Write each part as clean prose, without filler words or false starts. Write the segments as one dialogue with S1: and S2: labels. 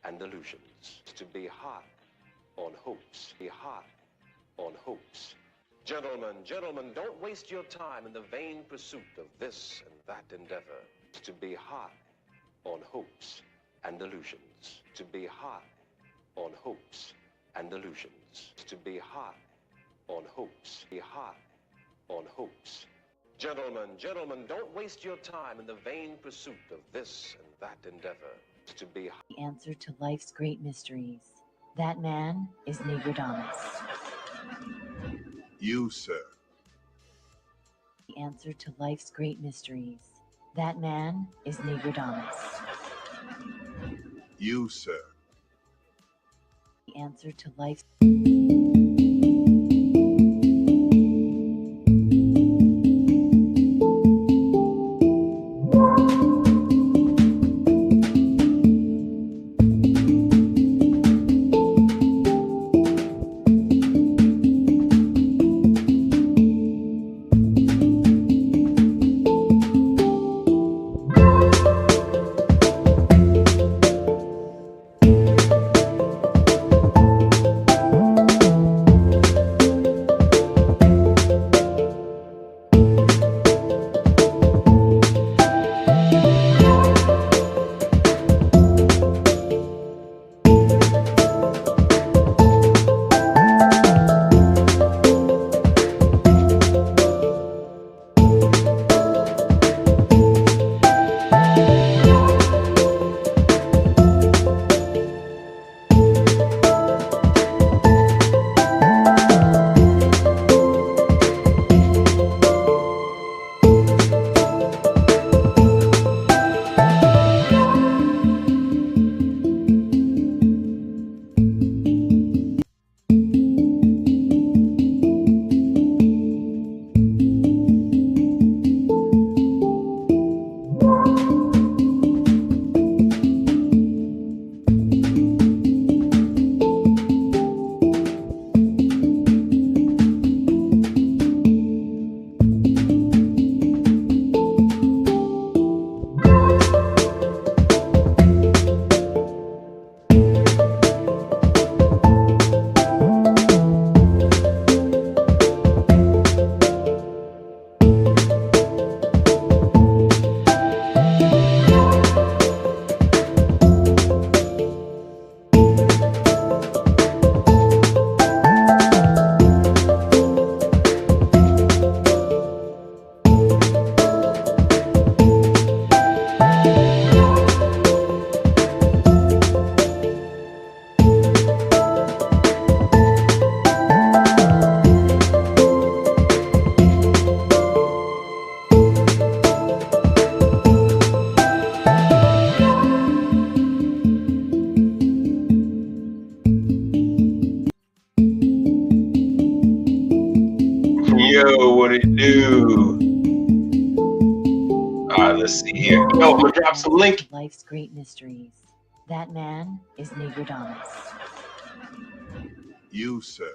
S1: and delusions. To be high on hopes. Be high on hopes. Gentlemen, gentlemen, don't waste your time in the vain pursuit of this and that endeavor. To be high on hopes and delusions. To be high on hopes and delusions. To be high on hopes. Be high on hopes. Gentlemen, gentlemen, don't waste your time in the vain pursuit of this and that endeavor. To be high.
S2: The answer to life's great mysteries. That man is Negrodamus.
S3: You, sir.
S2: The answer to life's great mysteries. That man is Negrodamus.
S3: You, sir.
S2: The answer to life's
S4: Yo, what it do? Let's see here. Yo, I'm gonna drop some link.
S2: life's great mysteries. That man is Negrodamus.
S3: You, sir.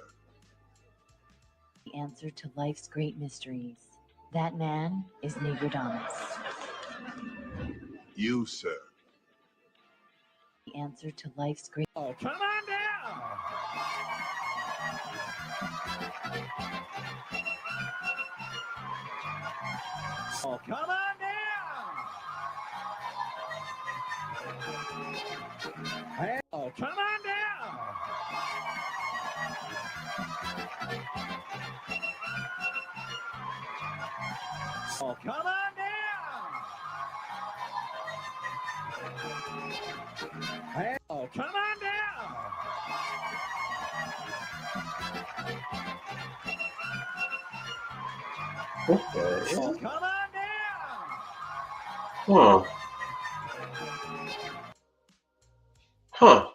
S2: The answer to life's great mysteries. That man is Negrodamus.
S3: You, sir.
S2: The answer to life's great
S5: Oh, come on down! Oh, come on down! Hey, oh, come on down! Oh, come on down! Hey, oh, come on down!
S4: What the
S5: Oh,
S4: hell?
S5: come on down!
S4: Huh. Huh.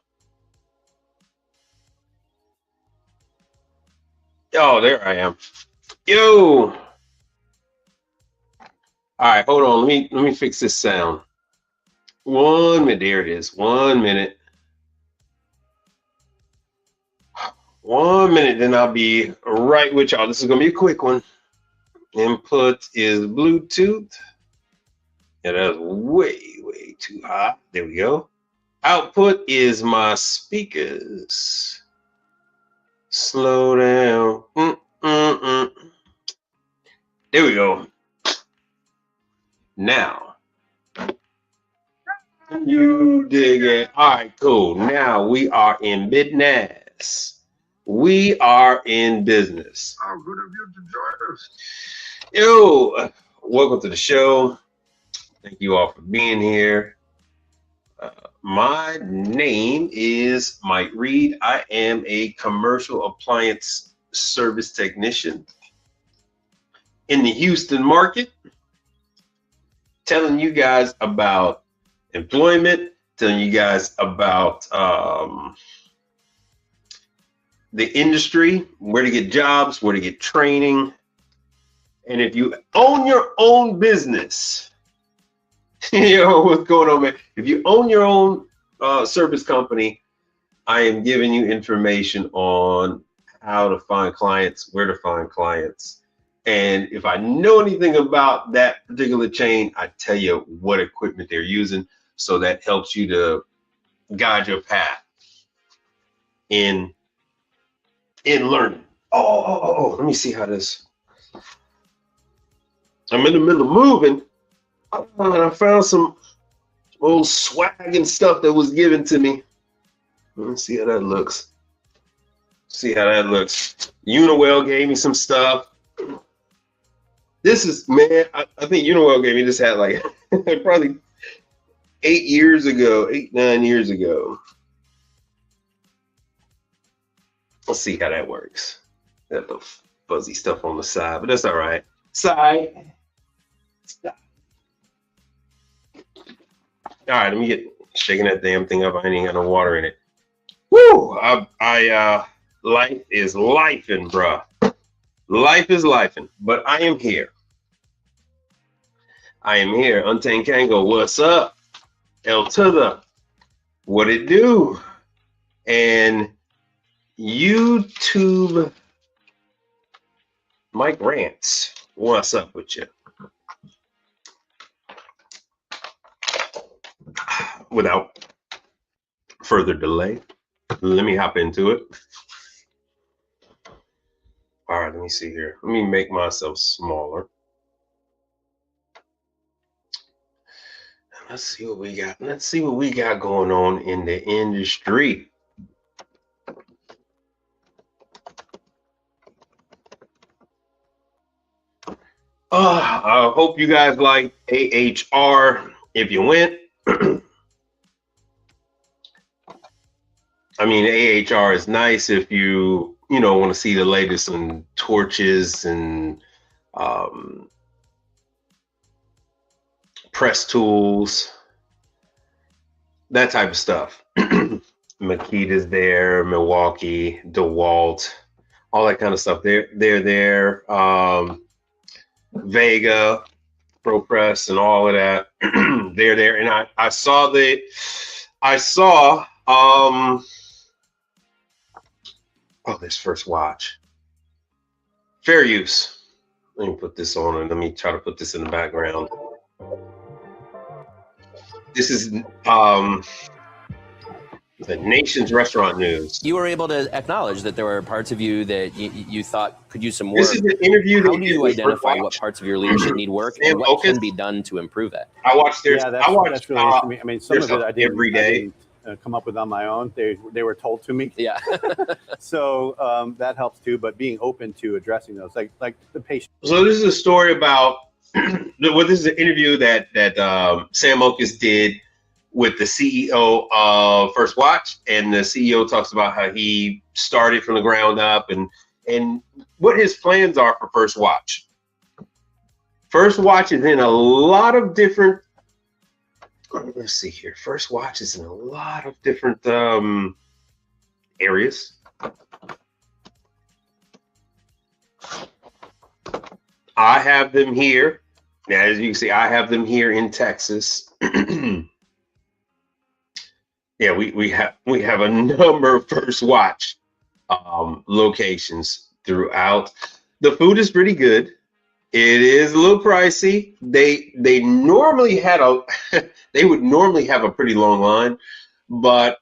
S4: Oh, there I am. Yo. All right, hold on. Let me fix this sound. 1 minute. There it is. 1 minute. 1 minute, then I'll be right with y'all. This is gonna be a quick one. Input is Bluetooth. Yeah, that's way too hot. There we go. output is my speakers. Slow down. There we go. Now, you dig it. All right, cool. Now we are in business. We are in business.
S3: How good of you to join us.
S4: Yo, welcome to the show. Thank you all for being here. My name is Mike Reed. I am a commercial appliance service technician in the Houston market, telling you guys about employment, telling you guys about the industry, where to get jobs, where to get training. And if you own your own business, yo, what's going on, man? If you own your own service company, I am giving you information on how to find clients, where to find clients. And if I know anything about that particular chain, I tell you what equipment they're using. So that helps you to guide your path in learning. Oh, let me see how this. I'm in the middle of moving. And I found some old swag and stuff that was given to me. Let's see how that looks. Uniwell gave me some stuff. This is, man, I think Uniwell gave me this hat like probably 9 years ago. Let's see how that works. Got the fuzzy stuff on the side, but that's all right. Side. All right, let me get shaking that damn thing up. I ain't got no water in it. Woo! Life is lifing, bruh. Life is lifing, but I am here. Untamed Kango, what's up? L to the, what it do? And YouTube Mike Rants, what's up with you? Without further delay, let me hop into it. All right, let me see here. Let me make myself smaller. Let's see what we got. Let's see what we got going on in the industry. I hope you guys like AHR if you went. I mean, AHR is nice if you want to see the latest on torches and press tools, that type of stuff. Makita's there, Milwaukee, DeWalt, all that kind of stuff. They're there. Vega, ProPress, and all of that. They're there. And I saw this First Watch. Fair use. Let me put this on and let me try to put this in the background. This is the Nation's Restaurant News.
S6: You were able to acknowledge that there were parts of you that you thought could use some work.
S4: This is an interview.
S6: How do you identify what parts of your leadership need work and what can be done to improve that?
S4: I watched theirs.
S7: Yeah, that's really interesting. I mean, some of it I didn't
S4: every day.
S7: I didn't, come up with on my own. They were told to me.
S6: Yeah.
S7: So that helps too. But being open to addressing those, like the patient.
S4: So this is a story about. Well, this is an interview that Sam Okus did with the CEO of First Watch, and the CEO talks about how he started from the ground up and what his plans are for First Watch. First Watch is in a lot of different. Let's see here. First Watch is in a lot of different areas. I have them here. Now, as you can see, I have them here in Texas. Yeah, we have a number of First Watch locations throughout. The food is pretty good. It is a little pricey. They normally had they would normally have a pretty long line, but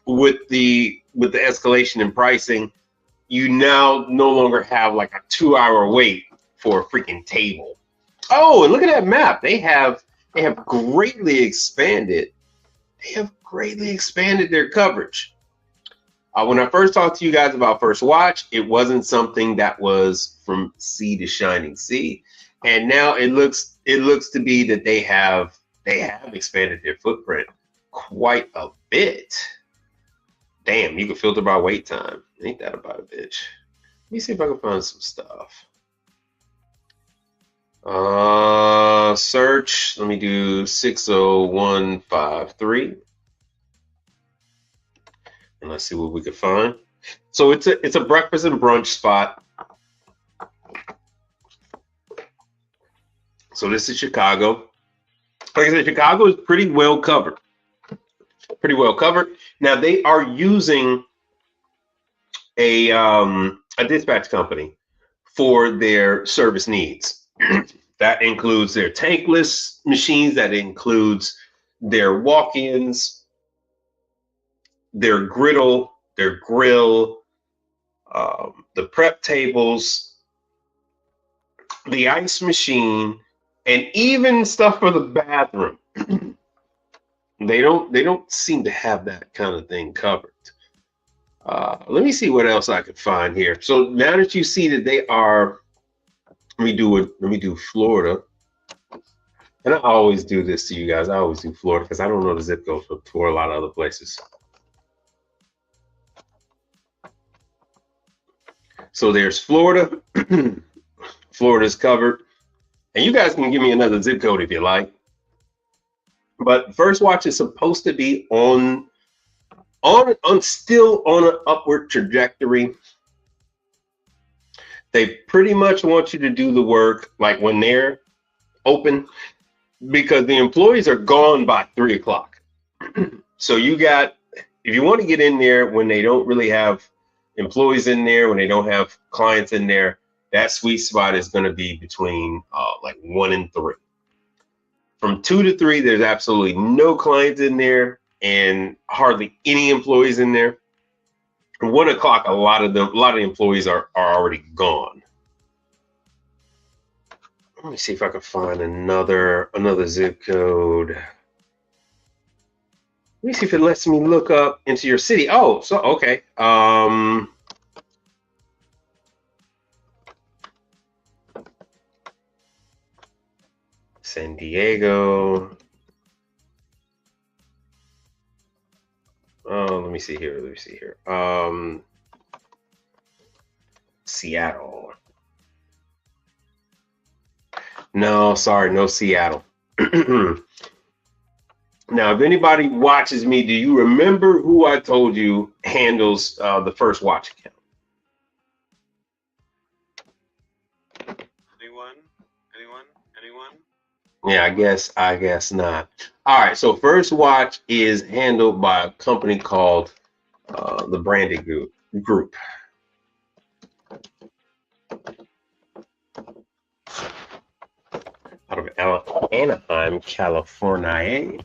S4: with the escalation in pricing, you now no longer have like a 2-hour wait for a freaking table. Oh, and look at that map. They have greatly expanded. They have greatly expanded their coverage. When I first talked to you guys about First Watch, it wasn't something that was from sea to shining sea, and now it looks to be that they have expanded their footprint quite a bit. Damn, you can filter by wait time. Ain't that about a bitch? Let me see if I can find some stuff. Search. Let me do 60153. And let's see what we can find. So it's a breakfast and brunch spot. So this is Chicago. Like I said, Chicago is pretty well covered. Pretty well covered. Now they are using a dispatch company for their service needs. That includes their tankless machines. That includes their walk-ins, their griddle, their grill, the prep tables, the ice machine, and even stuff for the bathroom. They don't seem to have that kind of thing covered. Let me see what else I could find here. So now that you see that they are, let me do Florida. And I always do this to you guys. I always do Florida because I don't know the zip code for a lot of other places. So there's Florida. Florida's covered. And you guys can give me another zip code if you like. But First Watch is supposed to be still on an upward trajectory. They pretty much want you to do the work like when they're open, because the employees are gone by 3 o'clock. So if you want to get in there when they don't really have employees in there, when they don't have clients in there, that sweet spot is going to be between like 1 and 3. From 2 to 3, there's absolutely no clients in there and hardly any employees in there. At 1 o'clock, a lot of the employees are already gone. Let me see if I can find another zip code. Let me see if it lets me look up into your city. Oh, so okay. San Diego. Oh, let me see here. Seattle. No, sorry, no Seattle. Now, if anybody watches me, do you remember who I told you handles the First Watch account? Anyone? Yeah, I guess not. All right, so First Watch is handled by a company called the Branded Group. Out of Anaheim, California.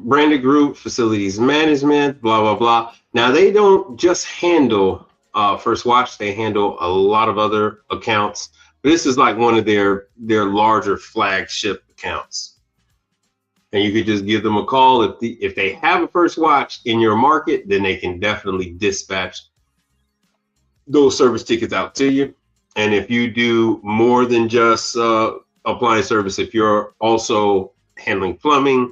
S4: Branded Group, facilities management, blah, blah, blah. Now, they don't just handle First Watch. They handle a lot of other accounts. This is like one of their larger flagship accounts. And you could just give them a call. If they have a First Watch in your market, then they can definitely dispatch those service tickets out to you. And if you do more than just appliance service, if you're also handling plumbing,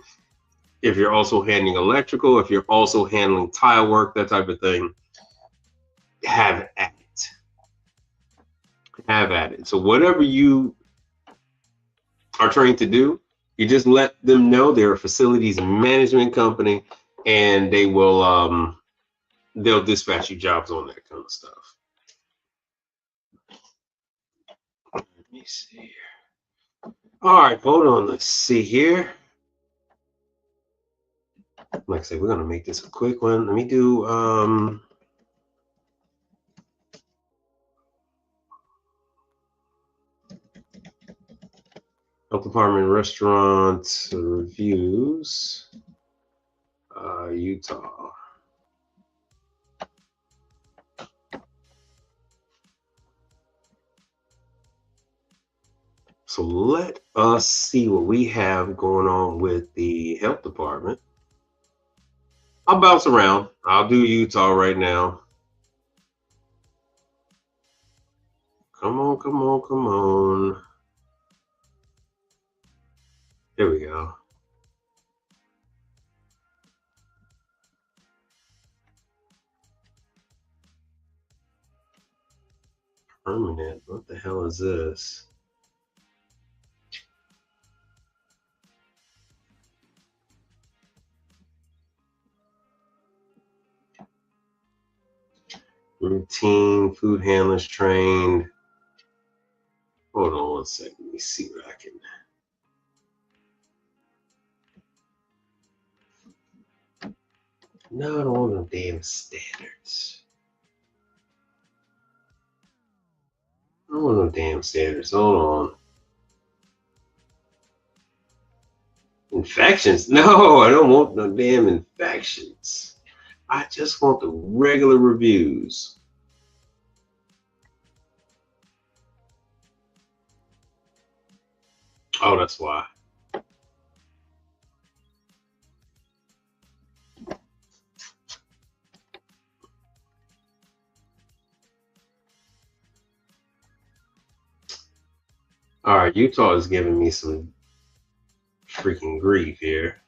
S4: if you're also handling electrical, if you're also handling tile work, that type of thing, have at it. Have at it. So whatever you are trying to do, you just let them know they're a facilities management company, and they will they'll dispatch you jobs on that kind of stuff. Let me see here. All right, hold on. Let's see here. Like I said, we're gonna make this a quick one. Let me do Health Department restaurant reviews. Utah. So let us see what we have going on with the health department. I'll bounce around. I'll do Utah right now. Come on, come on, come on. There we go. Permanent. What the hell is this? Routine, food handlers trained. Hold on one second. Let me see what I can. No, I don't want no damn standards. I don't want no damn standards. Hold on. Infections? No, I don't want no damn infections. I just want the regular reviews. Oh, that's why. All right, Utah is giving me some freaking grief here.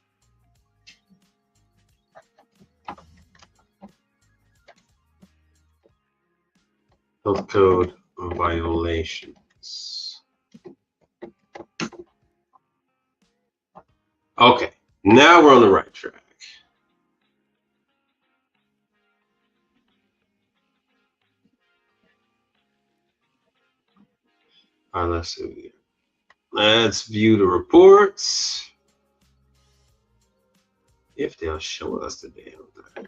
S4: Health code violations. Okay, now we're on the right track. All right, let's see. Let's view the reports. If they'll show us the damn thing.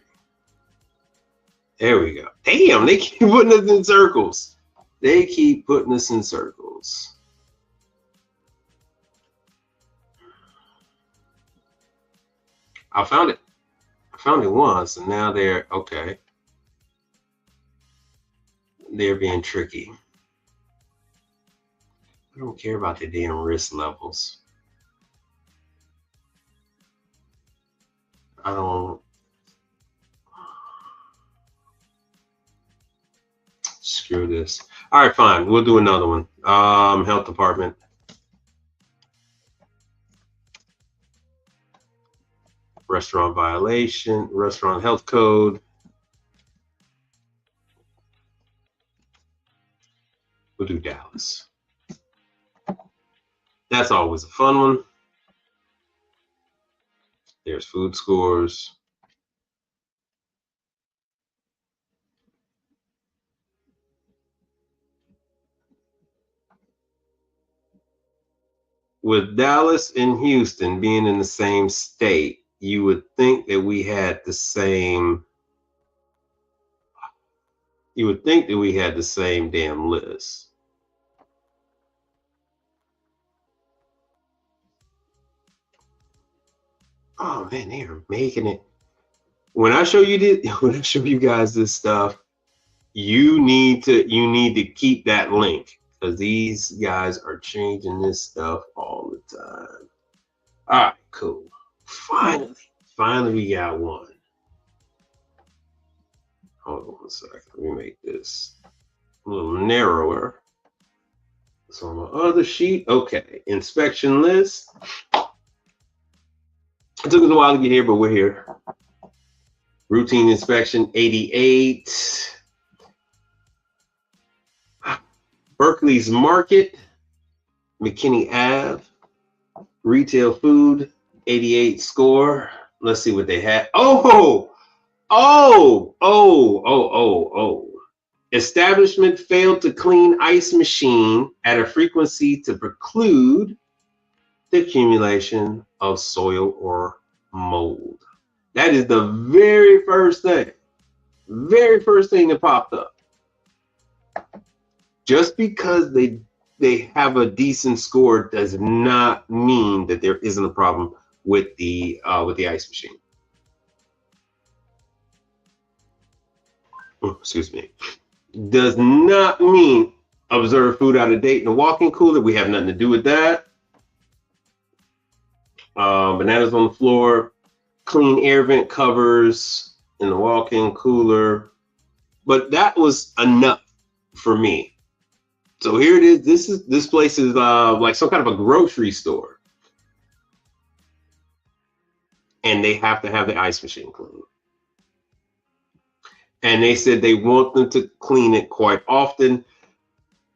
S4: There we go. Damn, they keep putting us in circles. They keep putting us in circles. I found it. I found it once, and now they're okay. They're being tricky. I don't care about the damn risk levels. I don't. Screw this. All right, fine. We'll do another one. Health department. Restaurant violation. Restaurant health code. We'll do Dallas. That's always a fun one. There's food scores. With Dallas and Houston being in the same state, you would think that we had the same. You would think that we had the same damn list. Oh man, they are making it. When I show you guys this stuff, you need to keep that link, because these guys are changing this stuff all the time. All right, cool. Finally we got one. Hold on a second. Let me make this a little narrower. So on my other sheet, okay, inspection list. It took us a while to get here, but we're here. Routine inspection 88. Berkeley's Market, McKinney Ave, retail food 88 score. Let's see what they had. Oh. Establishment failed to clean ice machine at a frequency to preclude the accumulation of soil or mold. That is the very first thing that popped up. Just because they they have a decent score does not mean that there isn't a problem with the ice machine. Oh, excuse me. Does not mean observe food out of date in the walk-in cooler. We have nothing to do with that. Bananas on the floor, clean air vent covers in the walk-in cooler. But that was enough for me. So here it is. This place is like some kind of a grocery store. And they have to have the ice machine clean. And they said they want them to clean it quite often.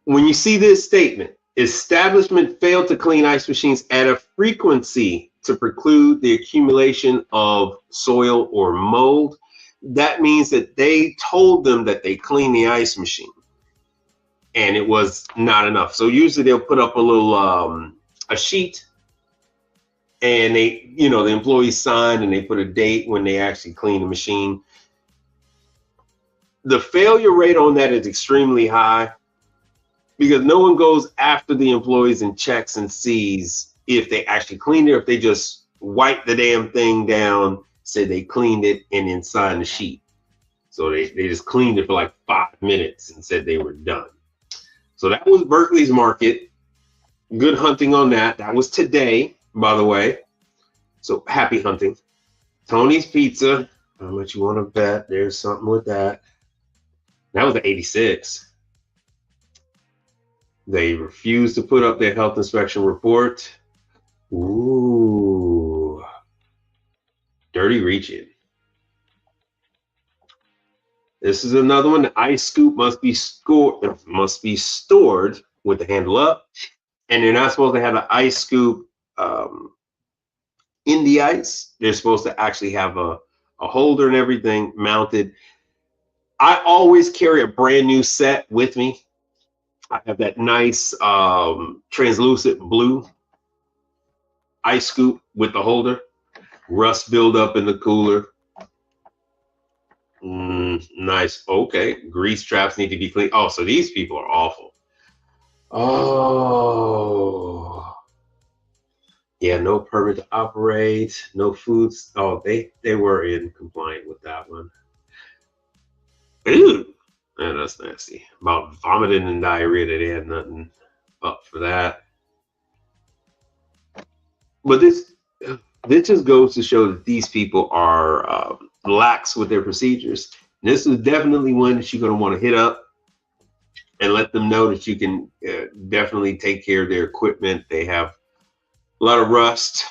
S4: When you see this statement, establishment failed to clean ice machines at a frequency to preclude the accumulation of soil or mold, that means that they told them that they clean the ice machine and it was not enough. So usually they'll put up a little a sheet, and they, you know, the employees sign and they put a date when they actually clean the machine. The failure rate on that is extremely high because no one goes after the employees and checks and sees if they actually cleaned it, or if they just wipe the damn thing down, say they cleaned it, and then sign the sheet. So they just cleaned it for like 5 minutes and said they were done. So that was Berkeley's Market. Good hunting on that. That was today, by the way. So happy hunting. Tony's Pizza. How much you want to bet? There's something with that. That was the 86. They refused to put up their health inspection report. Ooh. Dirty reaching. This is another one. The ice scoop must be stored with the handle up. And you're not supposed to have an ice scoop in the ice. They're supposed to actually have a holder and everything mounted. I always carry a brand new set with me. I have that nice translucent blue ice scoop with the holder. Rust buildup in the cooler. Nice. Okay. Grease traps need to be cleaned. Oh, so these people are awful. Oh. Yeah, no permit to operate, no foods. Oh, they were in compliant with that one. Ew. Man, that's nasty. About vomiting and diarrhea, they had nothing up for that. But this just goes to show that these people are lax with their procedures. And this is definitely one that you're going to want to hit up and let them know that you can definitely take care of their equipment. They have a lot of rust,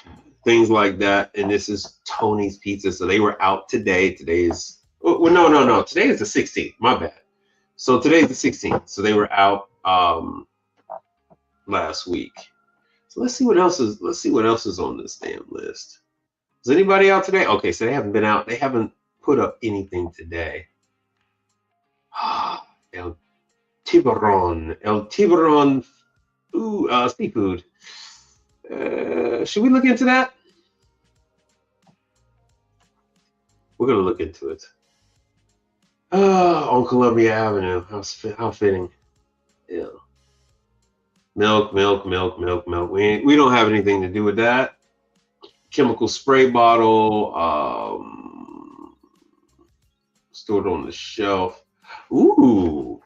S4: things like that. And this is Tony's Pizza. So they were out today. Today is, well, no. Today is the 16th. My bad. So today is the 16th. So they were out last week. So let's see what else is on this damn list. Is anybody out today? Okay, so they haven't been out. They haven't put up anything today. El Tiburon, seafood. Should we look into that? We're gonna look into it. On Columbia Avenue. How fitting. Yeah. Milk. We don't have anything to do with that. Chemical spray bottle, stored on the shelf. Ooh,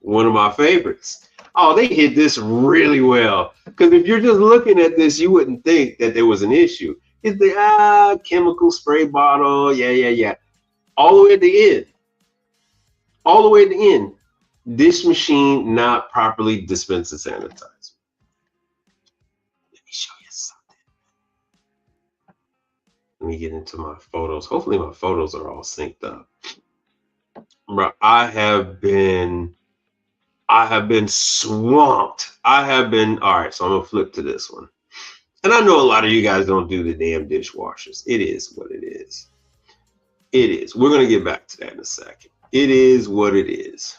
S4: one of my favorites. Oh, they hit this really well. Because if you're just looking at this, you wouldn't think that there was an issue. It's the chemical spray bottle. Yeah. All the way at the end. This machine not properly dispensing sanitizer. Let me show you something. Let me get into my photos. Hopefully my photos are all synced up. Bro, I have been swamped. All right, so I'm gonna flip to this one. And I know a lot of you guys don't do the damn dishwashers. It is what it is. It is. We're gonna get back to that in a second. It is what it is.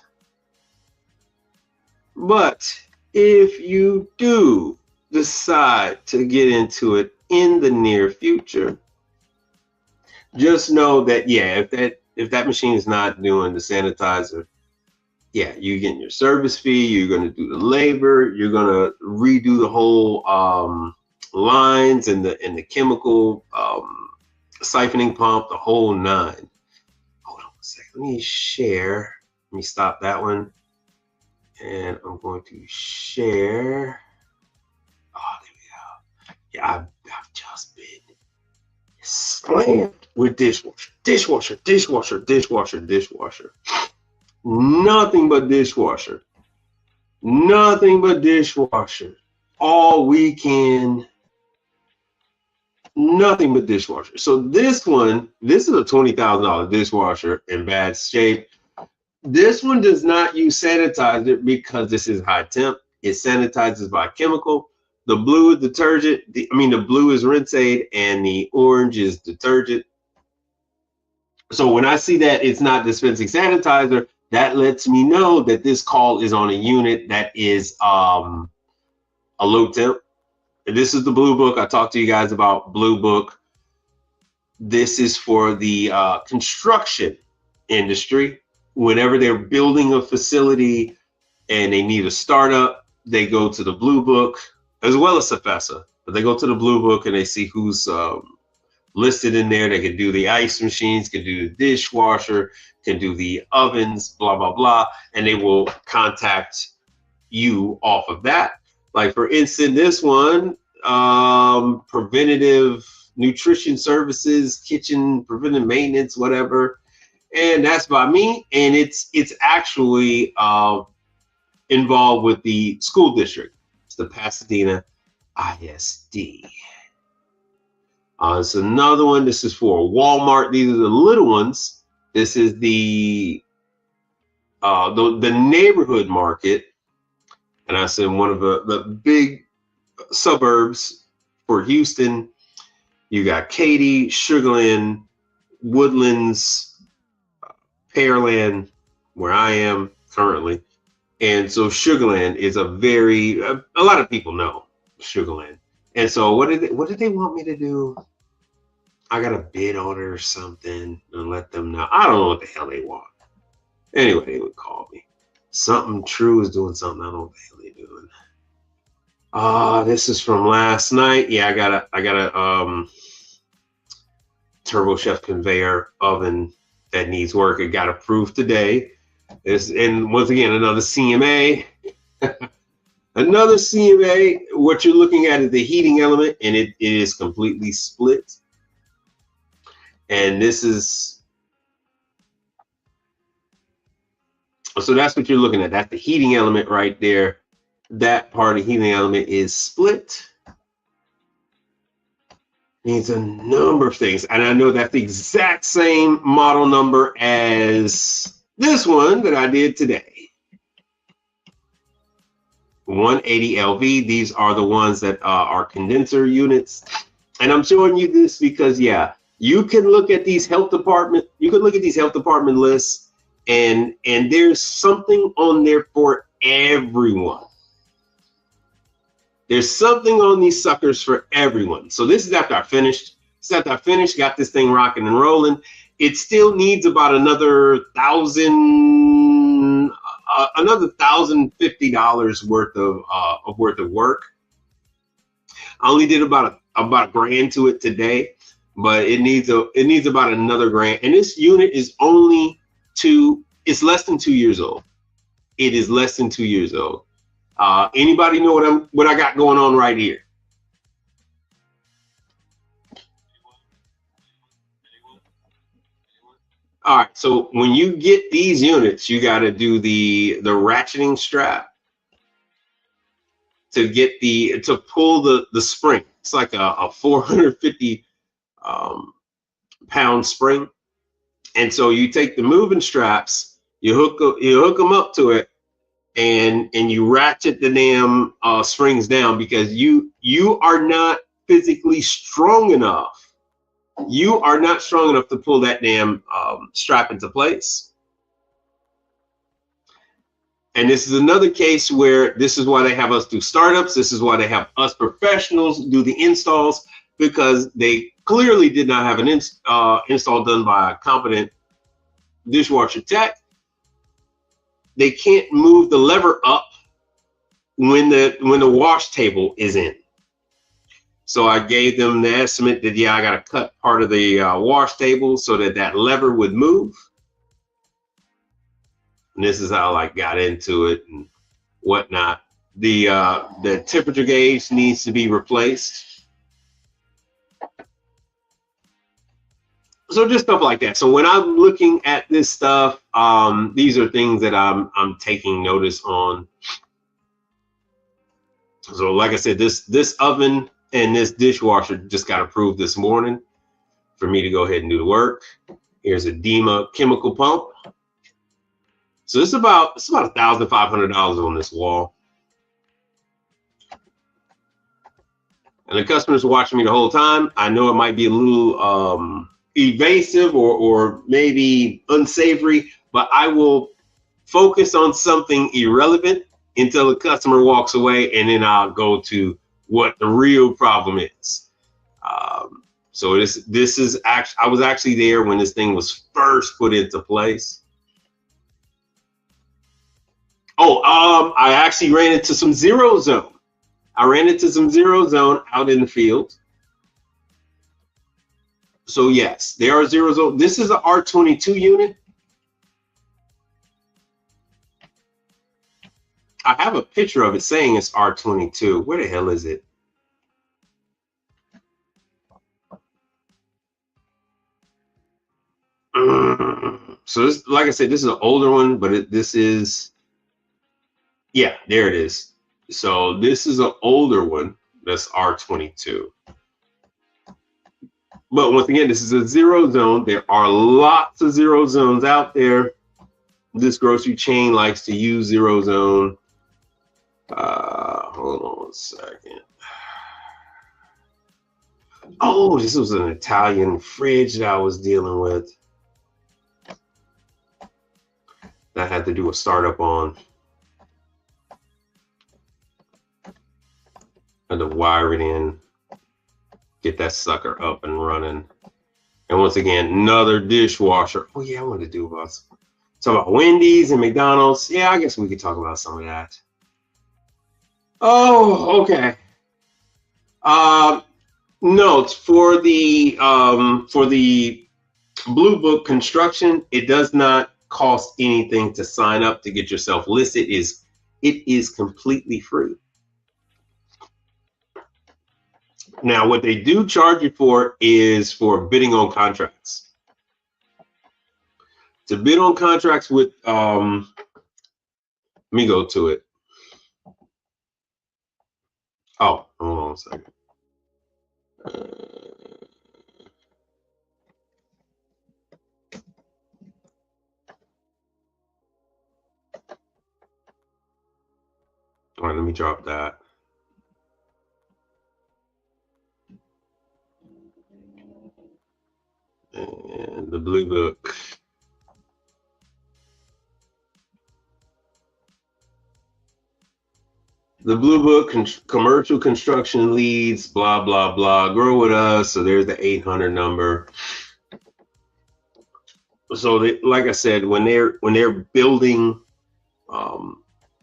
S4: But if you do decide to get into it in the near future, just know that, yeah, if that machine is not doing the sanitizer, yeah, you're getting your service fee, you're going to do the labor, you're going to redo the whole lines and the chemical siphoning pump, the whole nine. Hold on a second. Let me share. Let me stop that one. And I'm going to share. Oh, there we go. Yeah, I've just been slammed with dishwasher, dishwasher, dishwasher, dishwasher, dishwasher. Nothing but dishwasher. Nothing but dishwasher. All weekend. Nothing but dishwasher. So this one, this is a $20,000 dishwasher in bad shape. This one does not use sanitizer because this is high temp. It sanitizes by chemical. The blue is detergent. The blue is rinse aid and the orange is detergent. So when I see that it's not dispensing sanitizer, that lets me know that this call is on a unit that is a low temp. And this is the Blue Book. I talked to you guys about Blue Book. This is for the construction industry. Whenever they're building a facility and they need a startup, they go to the Blue Book, as well as Cefesa. But they go to the Blue Book and they see who's listed in there. They can do the ice machines, can do the dishwasher, can do the ovens, blah, blah, blah. And they will contact you off of that. Like, for instance, this one, preventative nutrition services, kitchen preventive maintenance, whatever. And that's by me. And it's actually involved with the school district. It's the Pasadena ISD. It's another one. This is for Walmart. These are the little ones. This is the neighborhood market. And I said one of the big suburbs for Houston. You got Katy, Sugarland, Woodlands, Pearland, where I am currently. And so Sugarland is a lot of people know Sugarland. And so what did they want me to do? I got a bid on it or something and let them know. I don't know what the hell they want. Anyway, they would call me. Something True is doing something. I don't know what the hell they're doing. This is from last night. Yeah, I got a Turbo Chef conveyor oven that needs work. It got approved today. And once again, another CMA. Another CMA. What you're looking at is the heating element, and it is completely split. And this is, so that's what you're looking at. That's the heating element right there. That part of the heating element is split. Means a number of things. And I know that's the exact same model number as this one that I did today. 180 LV. These are the ones that are condenser units. And I'm showing you this because, yeah, you can look at these health department. You can look at these health department lists, and there's something on there for everyone. There's something on these suckers for everyone. So this is after I finished. This is after I finished, got this thing rocking and rolling. It still needs about another $1,050 worth of work. I only did about a grand to it today, but it needs about another grand. And this unit is it's less than 2 years old. It is less than 2 years old. Anybody know what I got going on right here? All right, so when you get these units, you got to do the ratcheting strap to pull the spring. It's like a 450 pound spring, and so you take the moving straps, you hook them up to it, and you ratchet the damn springs down, because you are not physically strong enough. You are not strong enough to pull that damn strap into place. And this is another case where this is why they have us do startups. This is why they have us professionals do the installs, because they clearly did not have an install done by a competent dishwasher tech. they can't move the lever up when the wash table is in. So I gave them the estimate that, yeah, I got to cut part of the wash table so that that lever would move. And this is how I got into it and whatnot. The temperature gauge needs to be replaced. So just stuff like that. So when I'm looking at this stuff, these are things that I'm taking notice on. So like I said, this oven and this dishwasher just got approved this morning for me to go ahead and do the work. Here's a Dima chemical pump. So it's about $1,500 on this wall. And the customer's watching me the whole time. I know it might be a little evasive or maybe unsavory, but I will focus on something irrelevant until the customer walks away, and then I'll go to what the real problem is. So this is actually, I was actually there when this thing was first put into place. Oh, I actually ran into some zero zone. I ran into some zero zone out in the field. So yes, they are zero zone. This is an R22 unit. I have a picture of it saying it's R22. Where the hell is it? So this, like I said, this is an older one, but this is, yeah, there it is. So this is an older one. That's R22. But once again, this is a zero zone. There are lots of zero zones out there. This grocery chain likes to use zero zone. Hold on a second. Oh, this was an Italian fridge that I was dealing with. That I had to do a startup on. I had to wire it in, get that sucker up and running. And once again, another dishwasher. Oh yeah, I want to do about talk about Wendy's and McDonald's. Yeah, I guess we could talk about some of that. Oh, okay. Notes for the Blue Book construction. It does not cost anything to sign up to get yourself listed. It is completely free. Now, what they do charge you for is for bidding on contracts. To bid on contracts with, let me go to it. Oh, hold on a second. All right, let me drop that. And the Blue Book. The Blue Book commercial construction leads, blah, blah, blah. Grow with us. So there's the 800 number. So they, like I said, when they're building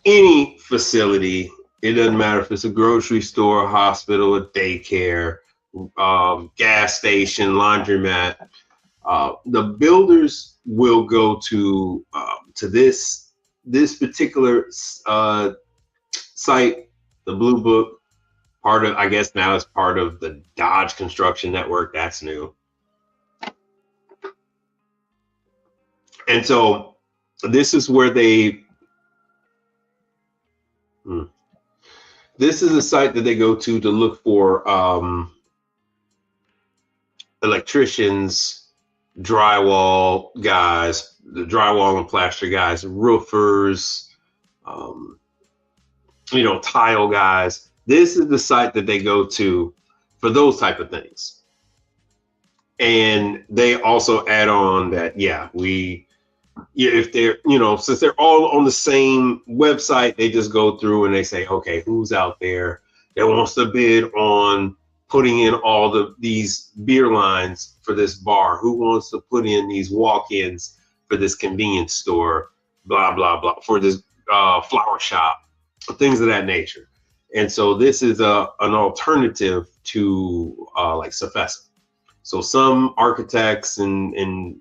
S4: any facility, it doesn't matter if it's a grocery store, a hospital, a daycare, gas station, laundromat. The builders will go to this particular site, the Blue Book, part of, I guess now it's part of the Dodge Construction Network. That's new. And so this is where they, this is a site that they go to look for electricians, drywall guys, the drywall and plaster guys, roofers, you know, tile guys. This is the site that they go to for those type of things. And they also add on that, yeah, if they're, you know, since they're all on the same website, they just go through and they say, okay, who's out there that wants to bid on putting in all these beer lines for this bar? Who wants to put in these walk-ins for this convenience store? blah, blah, blah, for this flower shop, things of that nature. And so this is an alternative to like Sofesa. So some architects and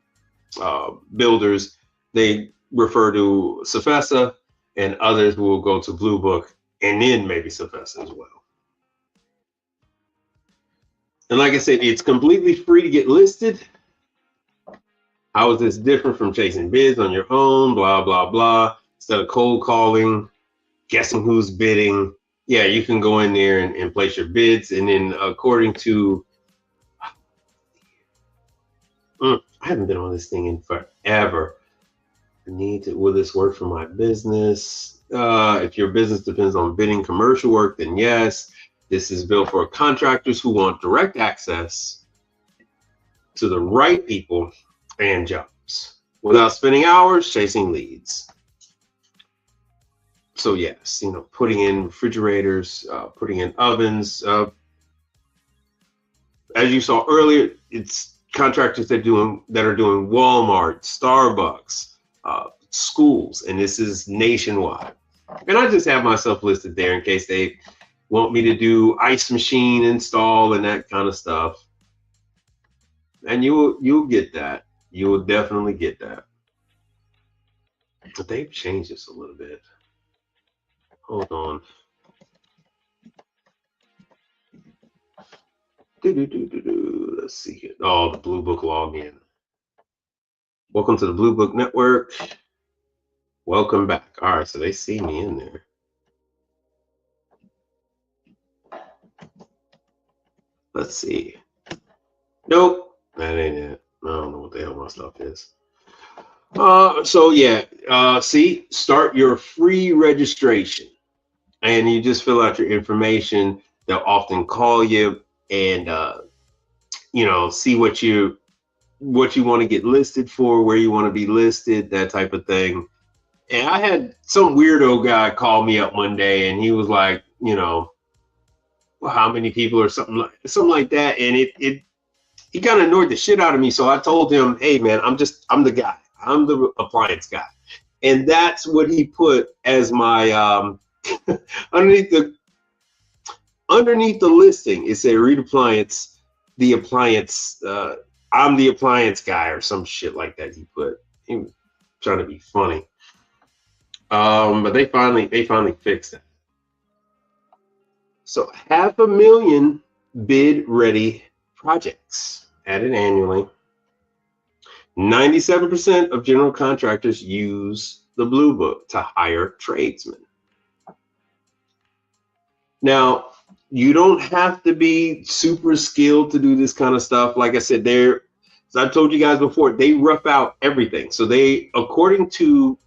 S4: builders, they refer to Sofesa, and others will go to Blue Book and then maybe Sofesa as well. And like I said, it's completely free to get listed. How is this different from chasing bids on your own? Blah, blah, blah. Instead of cold calling, guessing who's bidding. Yeah, you can go in there and place your bids. And then according to, I haven't been on this thing in forever. Will this work for my business? If your business depends on bidding commercial work, then yes. This is built for contractors who want direct access to the right people and jobs without spending hours chasing leads. So yes, you know, putting in refrigerators, putting in ovens. As you saw earlier, it's contractors that are doing Walmart, Starbucks, schools, and this is nationwide. And I just have myself listed there in case they want me to do ice machine install and that kind of stuff. And you'll get that. You will definitely get that. But they've changed this a little bit. Hold on. Let's see here. Oh, the Blue Book login. Welcome to the Blue Book Network. Welcome back. All right, so they see me in there. Let's see. Nope, that ain't it. I don't know what the hell my stuff is. So yeah, see, start your free registration, and you just fill out your information. They'll often call you and you know, see what you want to get listed for, where you want to be listed, that type of thing. And I had some weirdo guy call me up one day, and he was like, you know, well, how many people or something like that, and he kind of annoyed the shit out of me. So I told him, hey man, I'm the guy. I'm the appliance guy. And that's what he put as my underneath the listing. It said Reed Appliance, the appliance, I'm the appliance guy or some shit like that. He was trying to be funny. But they finally fixed that. So 500,000 bid ready projects added annually. 97% of general contractors use the Blue Book to hire tradesmen. Now, you don't have to be super skilled to do this kind of stuff. Like I said, as I told you guys before, they rough out everything. So they, according to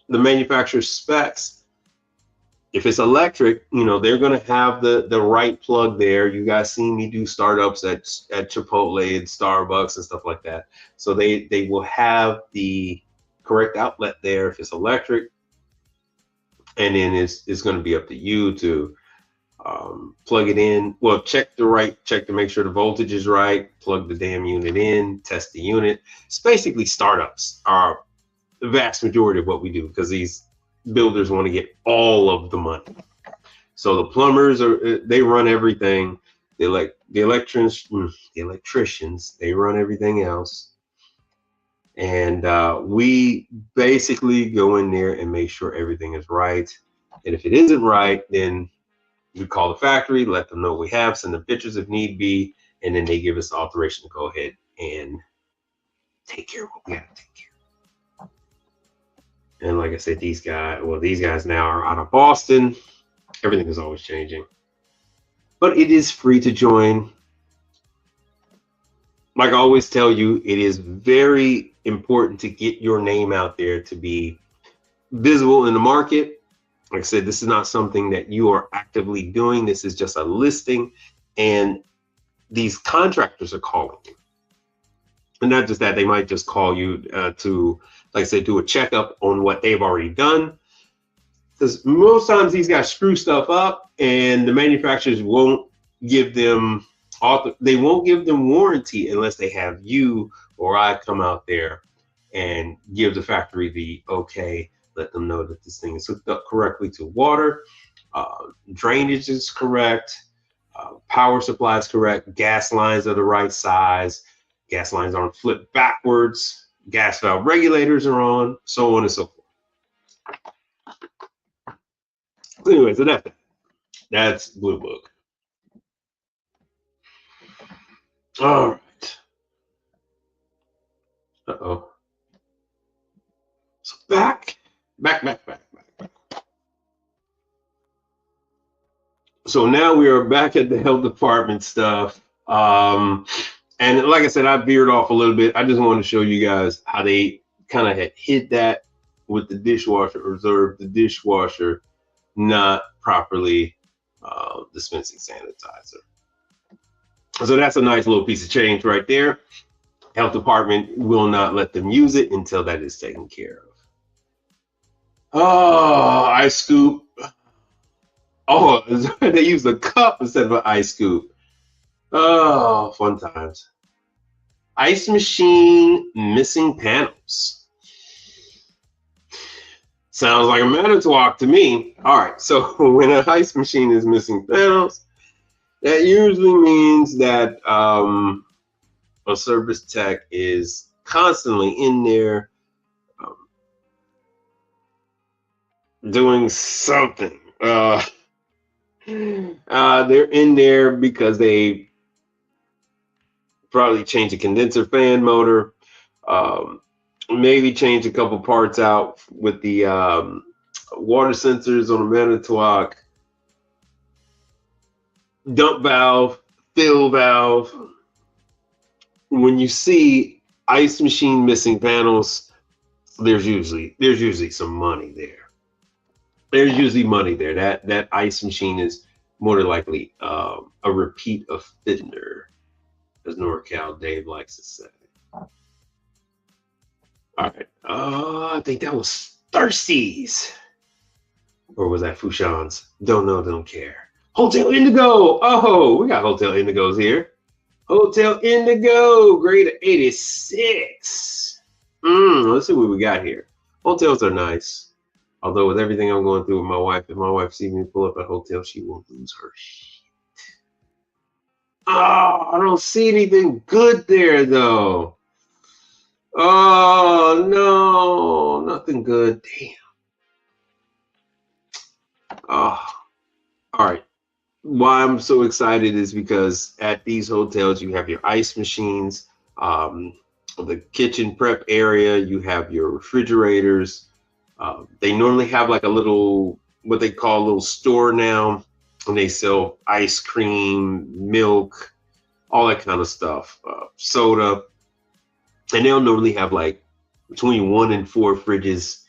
S4: the manufacturer's specs, if it's electric, you know, they're going to have the right plug there. You guys seen me do startups at Chipotle and Starbucks and stuff like that. So they will have the correct outlet there if it's electric. And then it's going to be up to you to plug it in. Well, check to make sure the voltage is right. Plug the damn unit in, test the unit. It's basically startups are the vast majority of what we do, because these builders want to get all of the money. So the plumbers they run everything. The electricians, they run everything else. And we basically go in there and make sure everything is right. And if it isn't right, then we call the factory, let them know what we have, send them pictures if need be, and then they give us the authorization to go ahead and take care of what we have to take care of. And like I said, these guys now are out of Boston. Everything is always changing. But it is free to join. Like I always tell you, it is very important to get your name out there, to be visible in the market. Like I said, this is not something that you are actively doing. This is just a listing, and these contractors are calling you. And not just that, they might just call you to, like I said, do a checkup on what they've already done. Because most times these guys screw stuff up, and the manufacturers won't give them warranty unless they have you or I come out there and give the factory the okay, let them know that this thing is hooked up correctly to water, drainage is correct, power supply is correct, gas lines are the right size, gas lines aren't flipped backwards, gas valve regulators are on, so on and so forth. Anyway, so that's Blue Book. All right. Uh-oh. So back. So now we are back at the health department stuff. And like I said, I veered off a little bit. I just wanted to show you guys how they kind of had hid that with the dishwasher, observed the dishwasher not properly dispensing sanitizer. So that's a nice little piece of change right there. Health department will not let them use it until that is taken care of. Oh, ice scoop. Oh, they use a cup instead of an ice scoop. Oh, fun times. Ice machine missing panels. Sounds like a Manitowoc to me. All right, so when an ice machine is missing panels, that usually means that a service tech is constantly in there doing something. They're in there because they probably change a condenser fan motor, maybe change a couple parts out with the water sensors on the Manitowoc, dump valve, fill valve. When you see ice machine missing panels, there's usually some money there. There's usually money there. That ice machine is more than likely a repeat offender, as NorCal Dave likes to say. All right. I think that was Thirsties. Or was that Fouchon's? Don't know, don't care. Hotel Indigo. Oh, we got Hotel Indigos here. Hotel Indigo, grade of 86. Let's see what we got here. Hotels are nice. Although with everything I'm going through with my wife, if my wife sees me pull up at a hotel, she will lose her shit. Oh, I don't see anything good there, though. Oh, no, nothing good. Damn. Oh, all right. Why I'm so excited is because at these hotels, you have your ice machines, the kitchen prep area, you have your refrigerators. They normally have like a little, what they call a little store now, and they sell ice cream, milk, all that kind of stuff, soda. And they'll normally have like between 1 and 4 fridges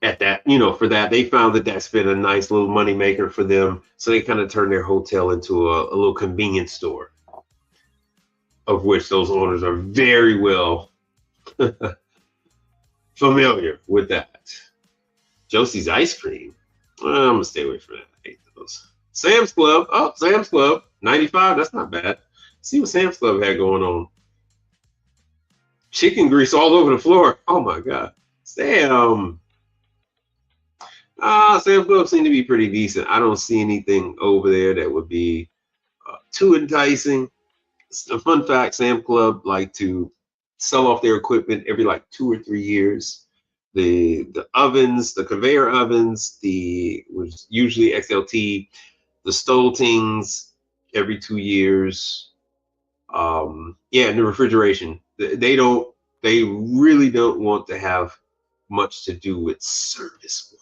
S4: at that, for that. They found that that's been a nice little money maker for them. So they kind of turned their hotel into a little convenience store, of which those owners are very well familiar with that. Josie's Ice Cream. I'm going to stay away from that. I hate those. Sam's Club. Oh, Sam's Club. 95. That's not bad. See what Sam's Club had going on. Chicken grease all over the floor. Oh, my God. Sam. Sam's Club seemed to be pretty decent. I don't see anything over there that would be too enticing. A fun fact, Sam's Club like to sell off their equipment every like 2 or 3 years. The ovens, the conveyor ovens, which usually XLT, the Stoltings every 2 years. And the refrigeration. They really don't want to have much to do with service work.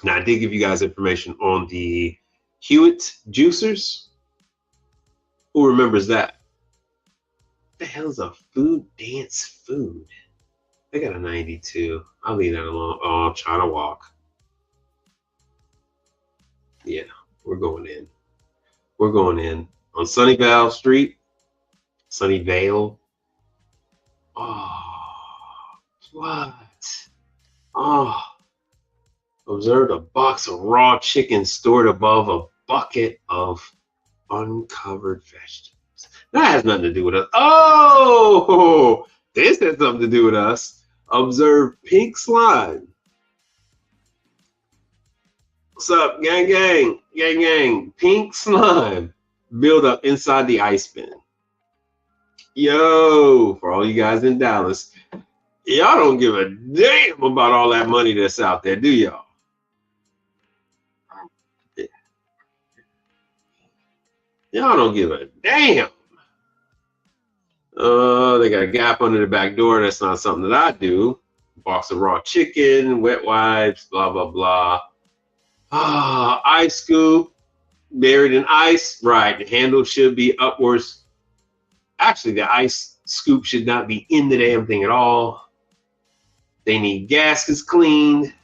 S4: Now, I did give you guys information on the Hewitt juicers. Who remembers that? What the hell is a Food Dance Food? They got a 92. I'll leave that alone. Oh, I'm trying to walk. Yeah, we're going in. We're going in on Sunnyvale Street. Sunnyvale. Oh, what? Oh. Observed a box of raw chicken stored above a bucket of uncovered vegetables. That has nothing to do with us. Oh, This has something to do with us. Observe pink slime. What's up, gang, gang, gang, gang? Pink slime build up inside the ice bin. Yo, for all you guys in Dallas, y'all don't give a damn about all that money that's out there, do y'all? Y'all don't give a damn. They got a gap under the back door. That's not something that I do. Box of raw chicken, wet wipes, blah, blah, blah. Ice scoop, buried in ice. Right, the handle should be upwards. Actually, the ice scoop should not be in the damn thing at all. They need gaskets cleaned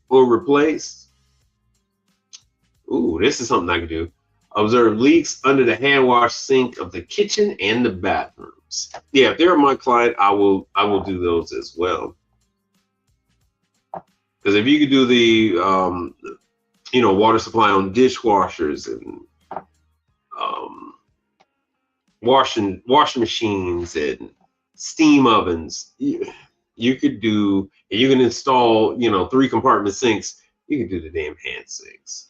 S4: or replaced. Ooh, this is something I can do. Observe leaks under the hand wash sink of the kitchen and the bathrooms. Yeah, if they're my client, I will do those as well. Because if you could do the water supply on dishwashers and washing machines and steam ovens, you could do, and you can install 3 compartment sinks. You can do the damn hand sinks.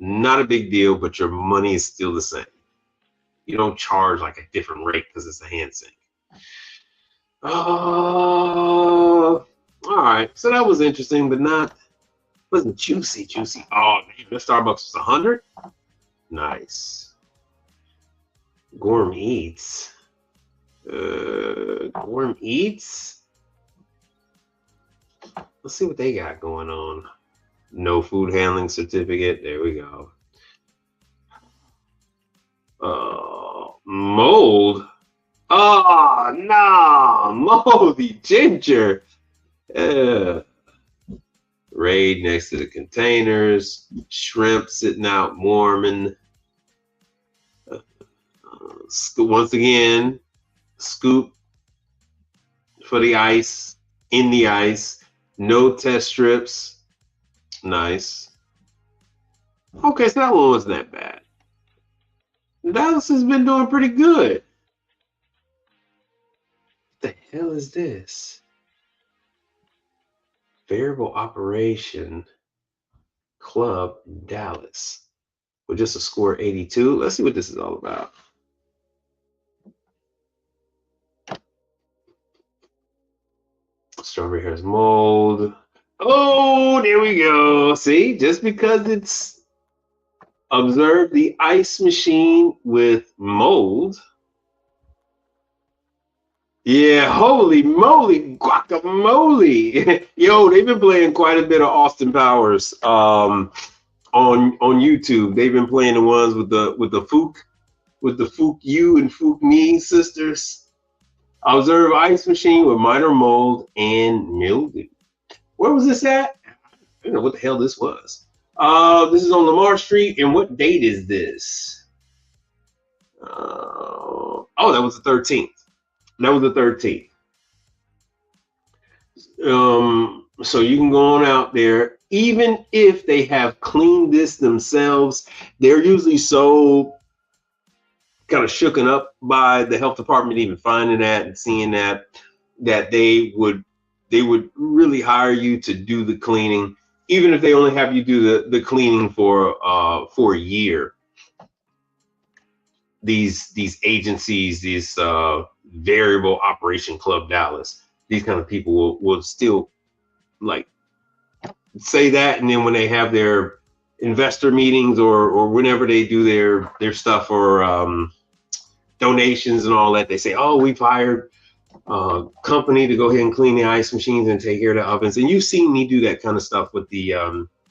S4: Not a big deal, but your money is still the same. You don't charge like a different rate because it's a hand sink. All right, so that was interesting, but wasn't juicy. Oh, man, the Starbucks was 100. Nice. Gourmet Eats. Gourmet Eats. Let's see what they got going on. No food handling certificate. There we go. Mold. Oh, nah. Moldy ginger. Raid next to the containers. Shrimp sitting out warming. Once again, scoop for the ice. In the ice. No test strips. Nice. Okay, so that one wasn't that bad. Dallas has been doing pretty good. What the hell is this? Variable operation club Dallas with just a score 82. Let's see what this is all about. Strawberry has mold. Oh, there we go. See, just because it's observed the ice machine with mold. Yeah, holy moly, guacamole. Yo, they've been playing quite a bit of Austin Powers on YouTube. They've been playing the ones with the Fook you and Fook me sisters. Observe ice machine with minor mold and mildew. Where was this at? I don't know what the hell this was. This is on Lamar Street. And what date is this? Oh, that was the 13th. That was the 13th. So you can go on out there. Even if they have cleaned this themselves, they're usually so kind of shooken up by the health department even finding that and seeing that they would really hire you to do the cleaning, even if they only have you do the cleaning for a year. These agencies, these variable operation club Dallas, these kind of people will still like say that, and then when they have their investor meetings or whenever they do their stuff or donations and all that, they say, oh, we've hired company to go ahead and clean the ice machines and take care of the ovens. And you've seen me do that kind of stuff with the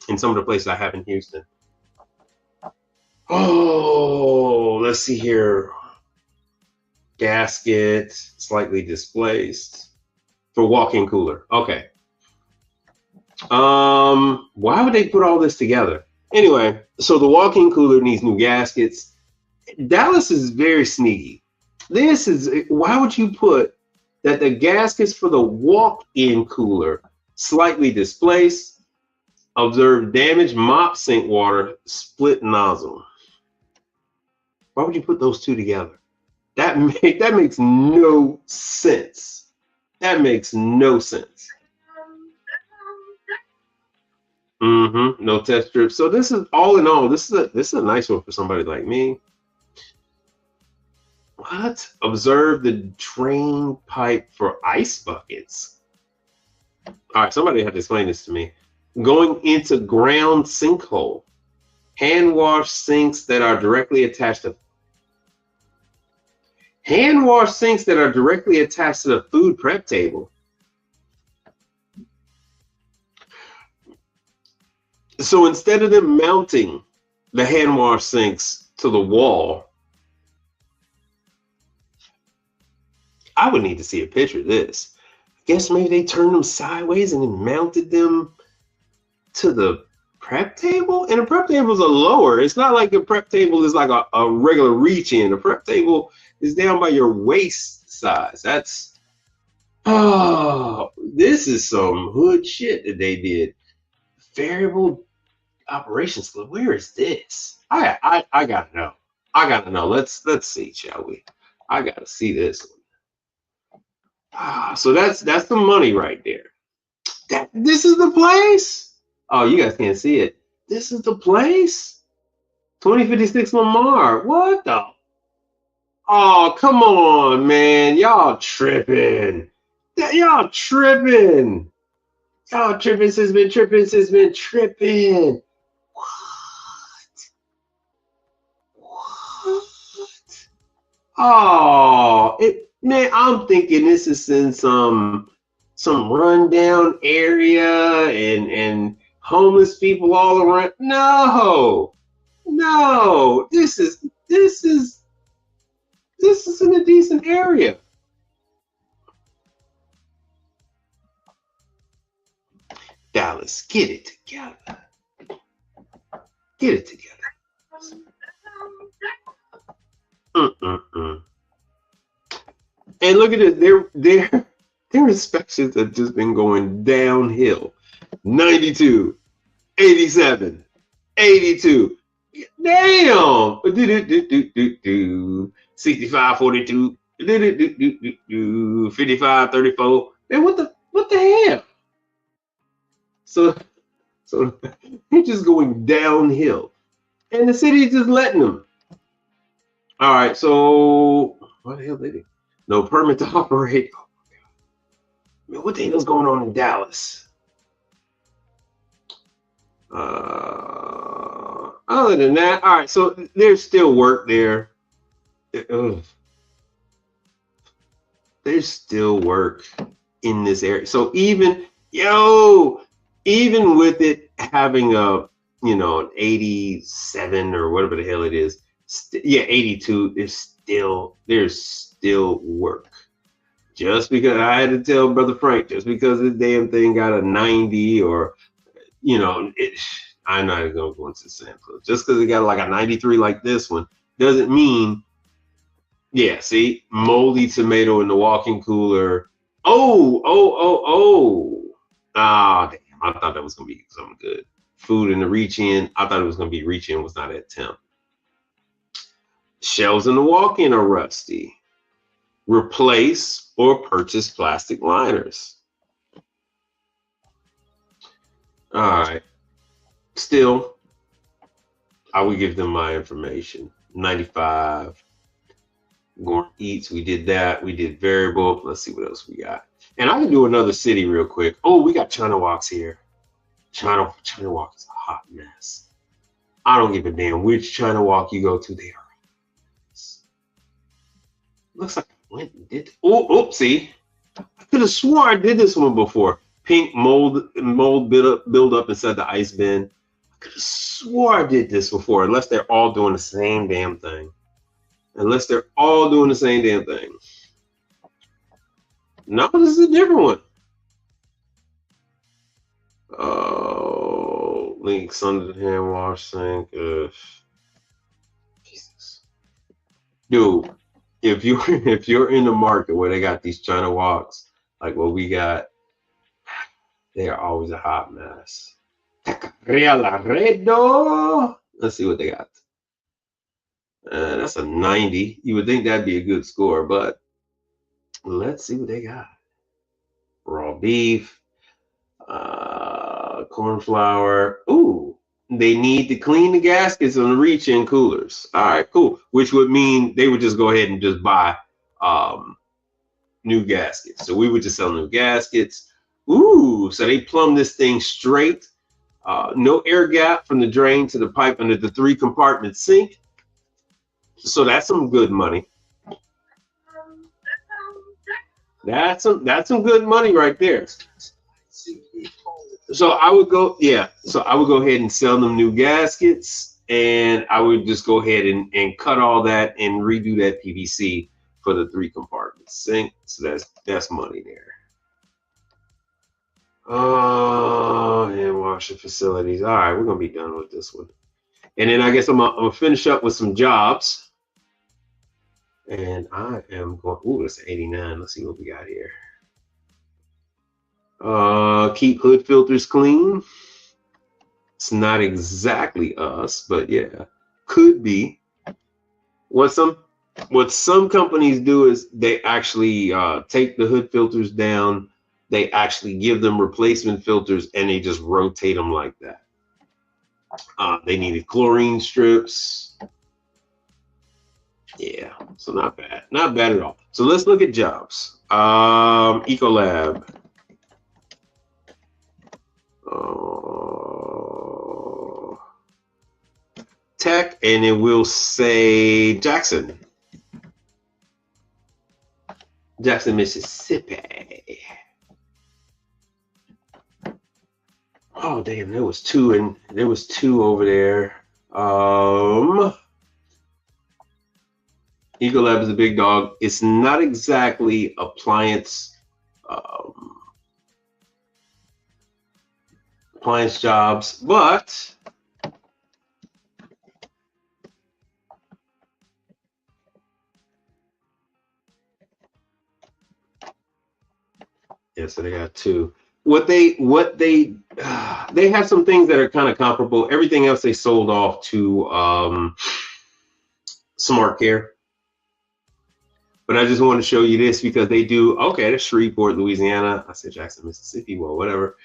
S4: in some of the places I have in Houston. Oh, let's see here. Gasket slightly displaced for walk-in cooler. Okay. Why would they put all this together? Anyway, so the walk-in cooler needs new gaskets. Dallas is very sneaky. Why would you put that the gaskets for the walk-in cooler slightly displaced, observe damaged mop sink water, split nozzle? Why would you put those two together? That makes no sense. That makes no sense. No test strip. So this is all in all. This is a nice one for somebody like me. What? Observe the drain pipe for ice buckets. All right, somebody had to explain this to me. Going into ground sinkhole. Hand wash sinks that are directly attached to the food prep table. So instead of them mounting the hand wash sinks to the wall, I would need to see a picture of this. I guess maybe they turned them sideways and then mounted them to the prep table. And the prep tables are lower. It's not like the prep table is like a regular reach in. The prep table is down by your waist size. That's, oh, this is some hood shit that they did. Variable operations club. Where is this? I gotta know. I gotta know. Let's see, shall we? I gotta see this one. So that's the money right there. This is the place. Oh, you guys can't see it. This is the place. 2056 Lamar. What the? Oh, come on, man. Y'all tripping. Y'all tripping. Y'all tripping since been tripping. What? Oh, man, I'm thinking this is in some rundown area and homeless people all around. No, this is in a decent area. Dallas, get it together. Get it together. And look at this. Their inspections have just been going downhill. 92, 87, 82. Damn. 65, 42, 55, 34. Man, what the hell? So they're just going downhill. And the city is just letting them. All right, so what the hell they do? No permit to operate. Oh my God. Man, what the hell is going on in Dallas? Other than that, all right, so there's still work there. There's still work in this area. So even with it having an 87 or whatever the hell it is, 82, there's still work. Just because I had to tell Brother Frank, just because this damn thing got a 90 or, I'm not even going to go into the sample. Just because it got like a 93 like this one doesn't mean, see, moldy tomato in the walk-in cooler. Oh. Ah, damn, I thought that was going to be something good. Food in the reach-in. I thought it was going to be reach-in, was not at temp. Shelves in the walk-in are rusty. Replace or purchase plastic liners. All right. Still, I would give them my information. 95. Gorn Eats, we did that. We did variable. Let's see what else we got. And I can do another city real quick. Oh, we got China Walks here. China Walk is a hot mess. I don't give a damn which China Walk you go to. They are. Looks like I went and did. Oh, see. I could have swore I did this one before. Pink mold build up inside the ice bin. I could have swore I did this before, unless they're all doing the same damn thing. No, this is a different one. Oh, links under the hand wash sink. Jesus, dude. If you're in the market where they got these China Walks like what we got, they are always a hot mess. Let's see what they got. That's a 90. You would think that'd be a good score, but let's see what they got. Raw beef, corn flour. Ooh, they need to clean the gaskets on the reach-in coolers. All right, cool. Which would mean they would just go ahead and just buy new gaskets. So we would just sell new gaskets. Ooh, so they plumb this thing straight. No air gap from the drain to the pipe under the 3-compartment sink. So that's some good money. That's some good money right there. So I would go, so I would go ahead and sell them new gaskets, and I would just go ahead and cut all that and redo that PVC for the 3-compartment sink. So that's money there. And washer facilities. All right, we're gonna be done with this one. And then I guess I'm gonna finish up with some jobs. And I am going, ooh, it's 89. Let's see what we got here. Keep hood filters clean. It's not exactly us, but yeah, could be. What some companies do is they actually take the hood filters down. They actually give them replacement filters and they just rotate them like that. They needed chlorine strips. Yeah, so not bad. Not bad at all. So let's look at jobs. Ecolab. Tech, and it will say Jackson. Jackson, Mississippi. Oh damn, there was two over there. Ecolab is a big dog. It's not exactly appliance jobs, but yeah, so they got two. They have some things that are kind of comparable. Everything else they sold off to Smart Care. But I just want to show you this because they do, okay, that's Shreveport, Louisiana. I said Jackson, Mississippi, well, whatever.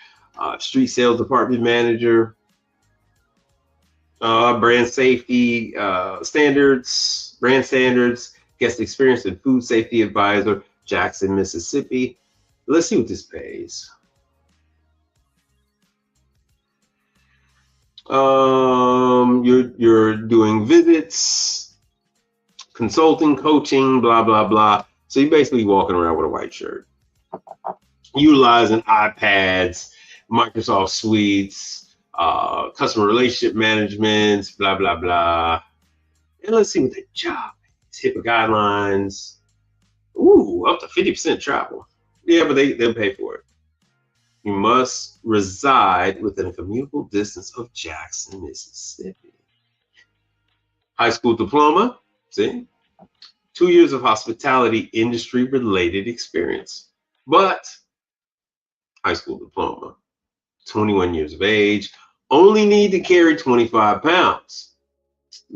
S4: Street sales department manager, brand safety standards, guest experience and food safety advisor, Jackson, Mississippi. Let's see what this pays. You're doing visits, consulting, coaching, blah, blah, blah. So you're basically walking around with a white shirt, utilizing iPads, Microsoft suites, customer relationship management, blah, blah, blah. And let's see what the job is. HIPAA guidelines. Ooh, up to 50% travel. Yeah, but they'll pay for it. You must reside within a commutable distance of Jackson, Mississippi. High school diploma. See, 2 years of hospitality industry related experience, but high school diploma, 21 years of age, only need to carry 25 pounds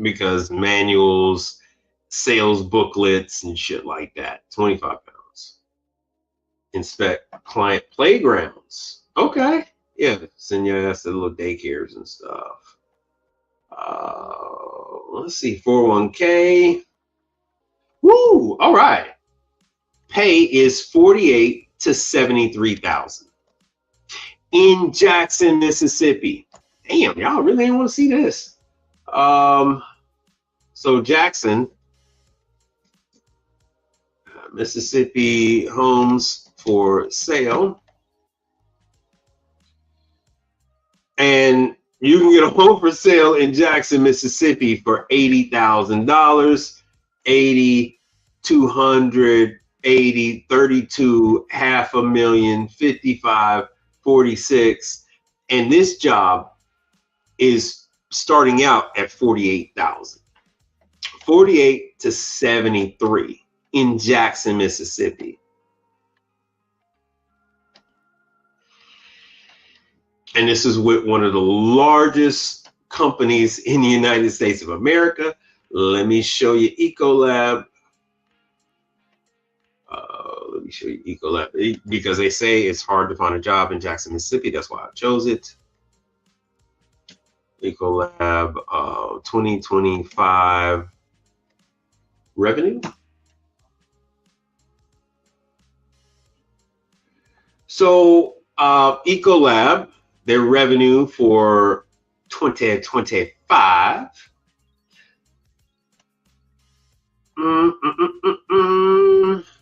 S4: because manuals, sales booklets and shit like that, 25 pounds. Inspect client playgrounds. Okay. Yeah, send your ass to little daycares and stuff. Let's see, 401k. Woo! All right. Pay is 48 to 73,000 in Jackson, Mississippi. Damn, y'all really didn't want to see this. So Jackson, Mississippi homes for sale, and you can get a home for sale in Jackson, Mississippi for $80,000, 80, 200, 80, 32, $500,000, 55, 46. And this job is starting out at 48,000, 48 to 73 in Jackson, Mississippi. And this is with one of the largest companies in the United States of America, Let me show you Ecolab. Let me show you Ecolab because they say it's hard to find a job in Jackson, Mississippi. That's why I chose it. Ecolab 2025 revenue. So Ecolab, their revenue for 2025.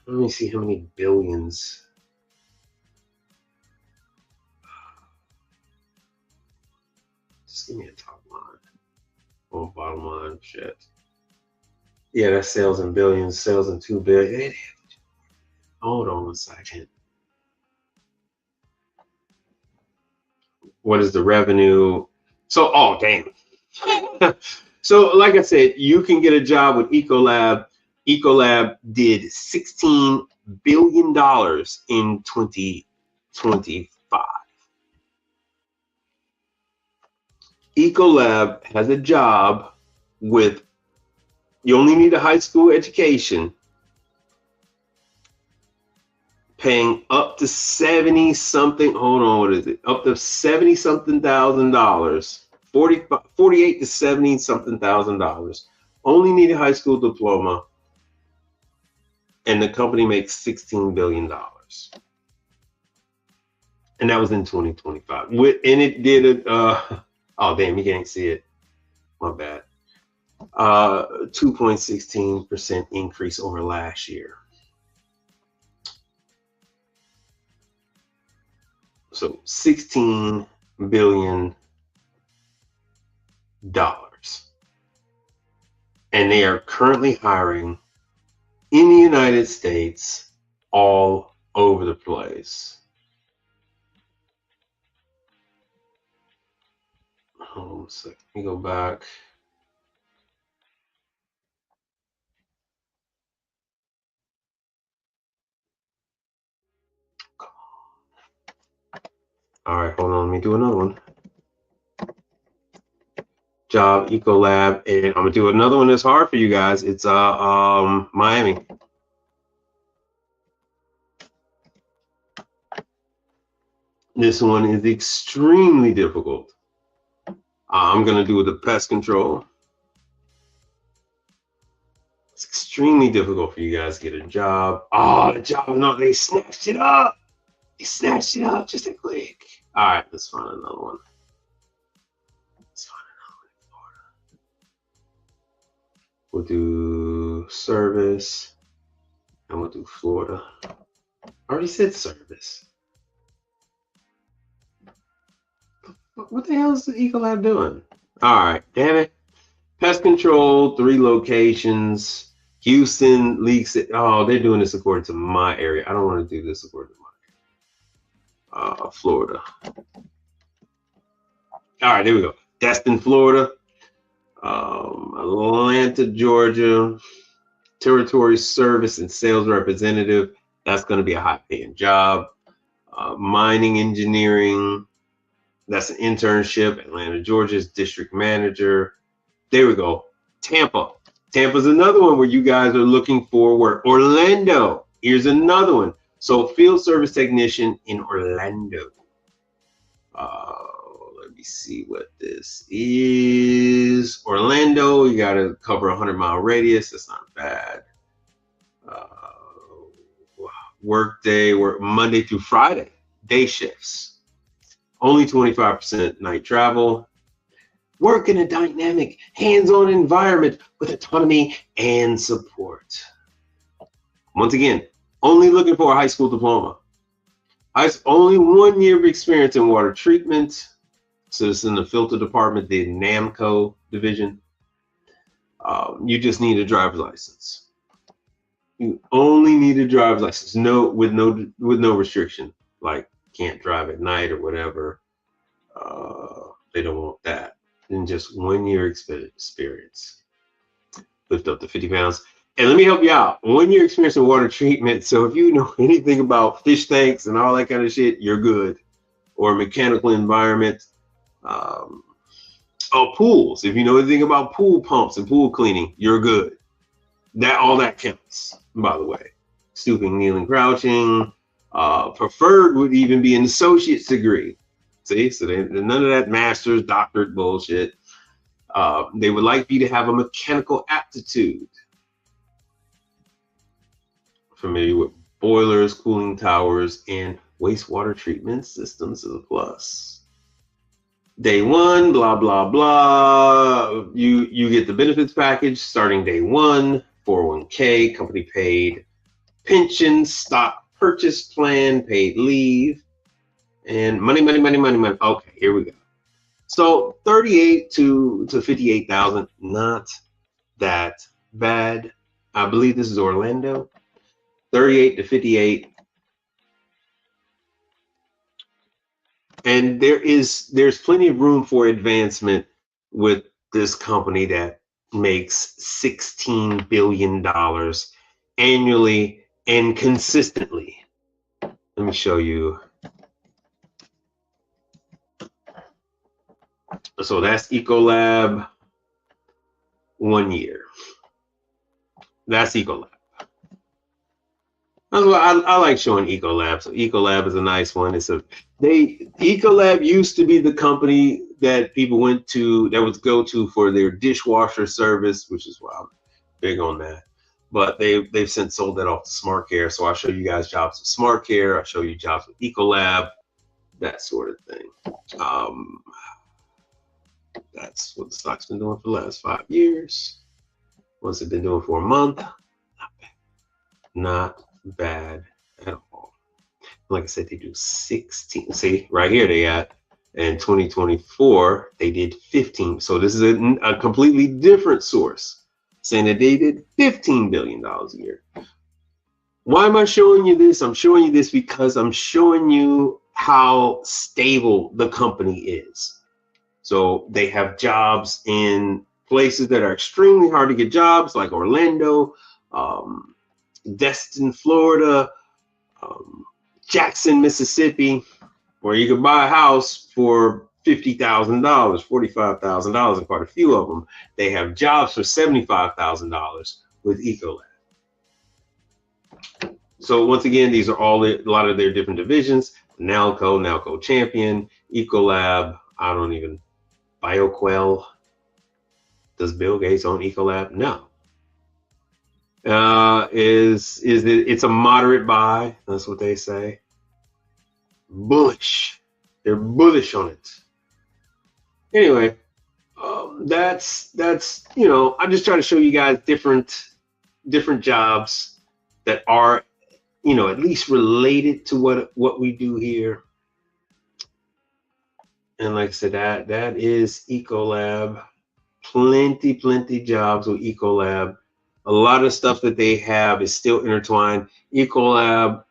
S4: Let me see how many billions. Just give me a top line. Or bottom line, shit. Yeah, that's sales in billions, sales in 2 billion. Hold on a second. What is the revenue? So, oh, damn. So, like I said, you can get a job with Ecolab. Ecolab did $16 billion in 2025. Ecolab has a job with, you only need a high school education, paying up to 70 something, hold on, what is it? Up to 70 something thousand dollars, 48 to 70 something thousand dollars. Only need a high school diploma. And the company makes $16 billion. And that was in 2025. And it did oh damn, you can't see it. My bad. 2.16% increase over last year. So $16 billion. And they are currently hiring in the United States all over the place. Hold on a second. Let me go back. All right, hold on. Let me do another one. Job Ecolab, and I'm gonna do another one that's hard for you guys. It's Miami. This one is extremely difficult. I'm gonna do the pest control. It's extremely difficult for you guys to get a job. Oh, the job, no, they snatched it up. They snatched it up just a click. All right, let's find another one. We'll do service, and we'll do Florida. I already said service. What the hell is the Ecolab doing? All right, damn it. Pest control, 3 locations. Houston, leaks it. Oh, they're doing this according to my area. I don't want to do this according to my area. Florida. All right, there we go. Destin, Florida. Atlanta, Georgia, territory service and sales representative. That's going to be a high-paying job. Mining engineering. That's an internship. Atlanta, Georgia's district manager. There we go. Tampa. Tampa's another one where you guys are looking for work. Orlando. Here's another one. So field service technician in Orlando. Let me see what this is. Orlando, you got to cover 100-mile radius. That's not bad. Work day, work Monday through Friday, day shifts. Only 25% night travel. Work in a dynamic, hands-on environment with autonomy and support. Once again, only looking for a high school diploma. Only 1 year of experience in water treatment. So it's in the filter department, the NAMCO division. You just need a driver's license. You only need a driver's license, with no restriction, like can't drive at night or whatever. They don't want that. And just 1 year experience. Lift up to 50 pounds. And let me help you out. 1 year experience in water treatment. So if you know anything about fish tanks and all that kind of shit, you're good. Or mechanical environment. Pools. If you know anything about pool pumps and pool cleaning, you're good. All that counts, by the way. Stooping, kneeling, crouching. Preferred would even be an associate's degree. See, so none of that master's, doctorate bullshit. They would like you to have a mechanical aptitude. Familiar with boilers, cooling towers, and wastewater treatment systems is a plus. Day one, blah, blah, blah. You get the benefits package starting day one, 401k, company paid pension, stock purchase plan, paid leave, and money. Okay, here we go. So 38 to 58,000, not that bad. I believe this is Orlando. 38 to 58. And there's plenty of room for advancement with this company that makes $16 billion annually and consistently. Let me show you. So that's Ecolab 1 year. That's Ecolab. That's why I like showing Ecolab. So Ecolab is a nice one. Ecolab used to be the company that people went to, that would go to for their dishwasher service, which is why I'm big on that. But they've since sold that off to SmartCare. So I'll show you guys jobs with SmartCare. I'll show you jobs with Ecolab, that sort of thing. That's what the stock's been doing for the last 5 years. What's it been doing for a month? Not bad at all. Like I said, they do 16. See, right here they at. In 2024, they did 15. So this is a completely different source saying that they did $15 billion a year. Why am I showing you this? I'm showing you this because I'm showing you how stable the company is. So they have jobs in places that are extremely hard to get jobs, like Orlando, Destin, Florida, Jackson, Mississippi, where you could buy a house for $50,000, $45,000, and quite a few of them. They have jobs for $75,000 with Ecolab. So once again, these are a lot of their different divisions. Nalco Champion, Ecolab, BioQuell. Does Bill Gates own Ecolab? No. It's a moderate buy. That's what they say. Bullish. They're bullish on it. Anyway, that's I'm just trying to show you guys different jobs that are at least related to what we do here. And like I said, that is Ecolab. Plenty jobs with Ecolab. A lot of stuff that they have is still intertwined. Ecolab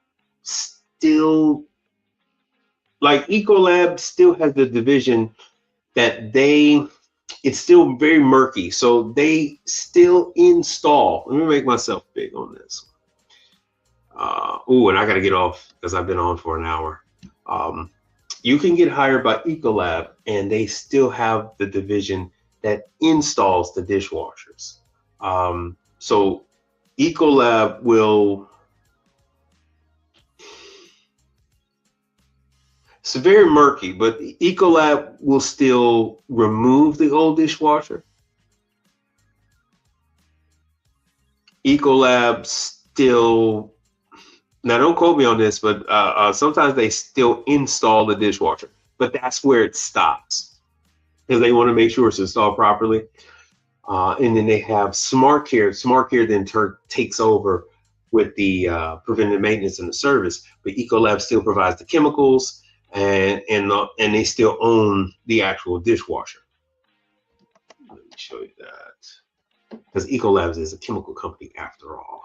S4: still has the division that it's still very murky. So they still install. Let me make myself big on this. And I got to get off because I've been on for an hour. You can get hired by Ecolab and they still have the division that installs the dishwashers. So Ecolab will, it's very murky, but Ecolab will still remove the old dishwasher. Ecolab still, now don't quote me on this, but sometimes they still install the dishwasher, but that's where it stops because they want to make sure it's installed properly. And then they have SmartCare. SmartCare then takes over with the preventive maintenance and the service, but Ecolab still provides the chemicals and they still own the actual dishwasher. Let me show you that because Ecolab is a chemical company after all.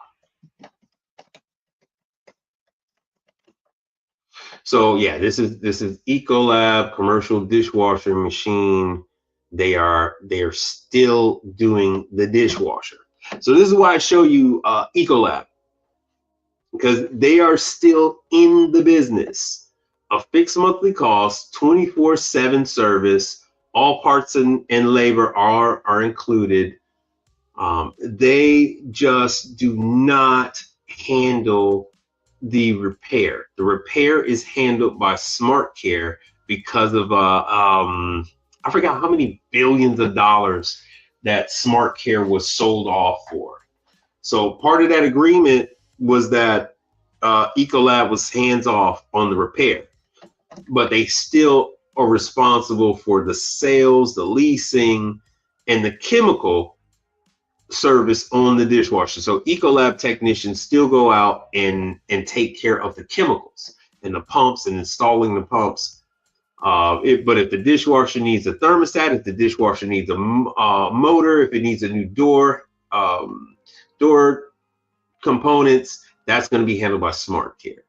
S4: So yeah, this is Ecolab commercial dishwasher machine. They are still doing the dishwasher. So this is why I show you Ecolab, because they are still in the business. A fixed monthly cost, 24/7 service, all parts and labor are included. They just do not handle the repair. The repair is handled by SmartCare because of I forgot how many billions of dollars that SmartCare was sold off for. So part of that agreement was that Ecolab was hands off on the repair, but they still are responsible for the sales, the leasing, and the chemical service on the dishwasher. So Ecolab technicians still go out and take care of the chemicals and the pumps and installing the pumps. But if the dishwasher needs a thermostat, if the dishwasher needs a motor, if it needs a new door components, that's going to be handled by SmartCare.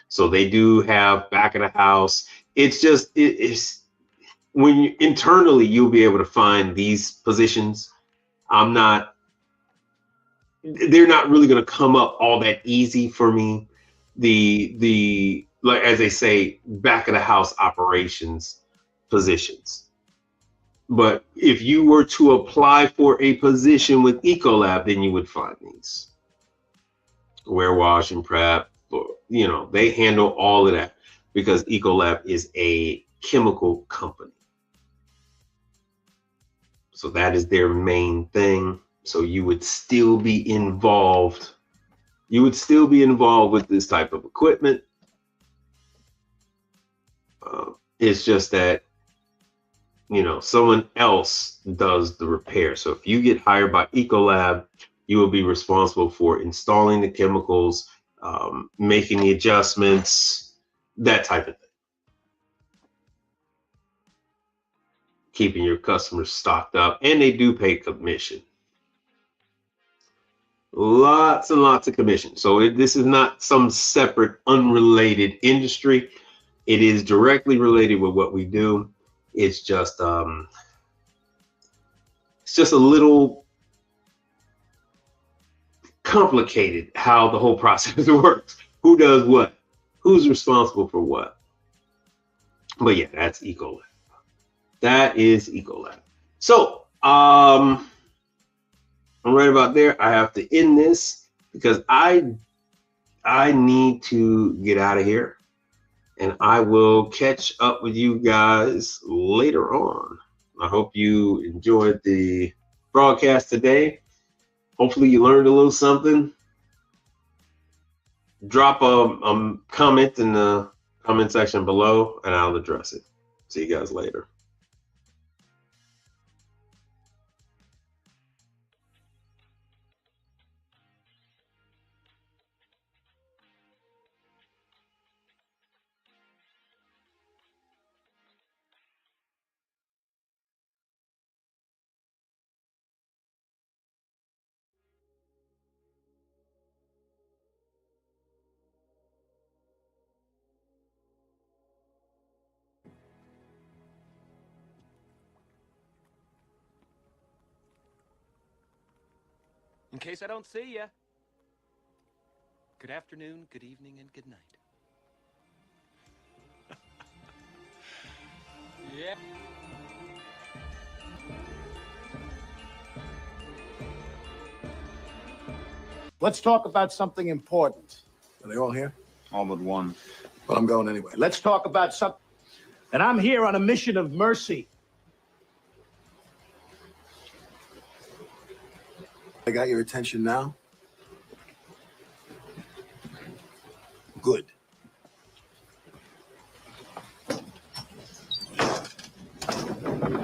S4: So they do have back of the house. It's just it's when you internally you'll be able to find these positions. They're not really going to come up all that easy for me. The like as they say, back of the house operations positions. But if you were to apply for a position with Ecolab, then you would find these. Wear, wash, and prep. You know, they handle all of that because Ecolab is a chemical company. So that is their main thing. So you would still be involved. You would still be involved with this type of equipment. It's just that, you know, someone else does the repair. So if you get hired by Ecolab, you will be responsible for installing the chemicals, making the adjustments, that type of thing. Keeping your customers stocked up, and they do pay commission. Lots and lots of commission. So this is not some separate, unrelated industry. It is directly related with what we do. It's just a little complicated how the whole process works. Who does what? Who's responsible for what? But yeah, that's Ecolab. That is Ecolab. So I'm right about there. I have to end this because I need to get out of here. And I will catch up with you guys later on. I hope you enjoyed the broadcast today. Hopefully you learned a little something. Drop a comment in the comment section below and I'll address it. See you guys later.
S8: In case I don't see you, good afternoon, good evening, and good night. Yeah.
S5: Let's talk about something important.
S3: Are they all here?
S9: All but one.
S3: Well, I'm going anyway.
S5: Let's talk about something. And I'm here on a mission of mercy.
S3: I got your attention now? Good.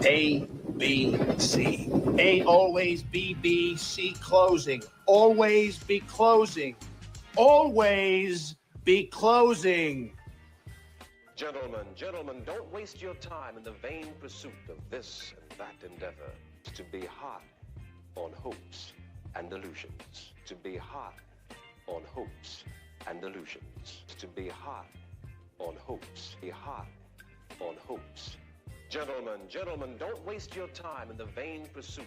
S5: A, B, C. A always B, B, C closing. Always be closing. Always be closing.
S1: Gentlemen, don't waste your time in the vain pursuit of this and that endeavor. To be hot on hopes and illusions. To be hot on hopes and illusions. To be hot on hopes. Be hot on hopes. Gentlemen, don't waste your time in the vain pursuit.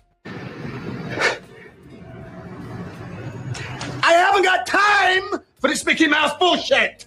S5: I haven't got time for this Mickey Mouse bullshit!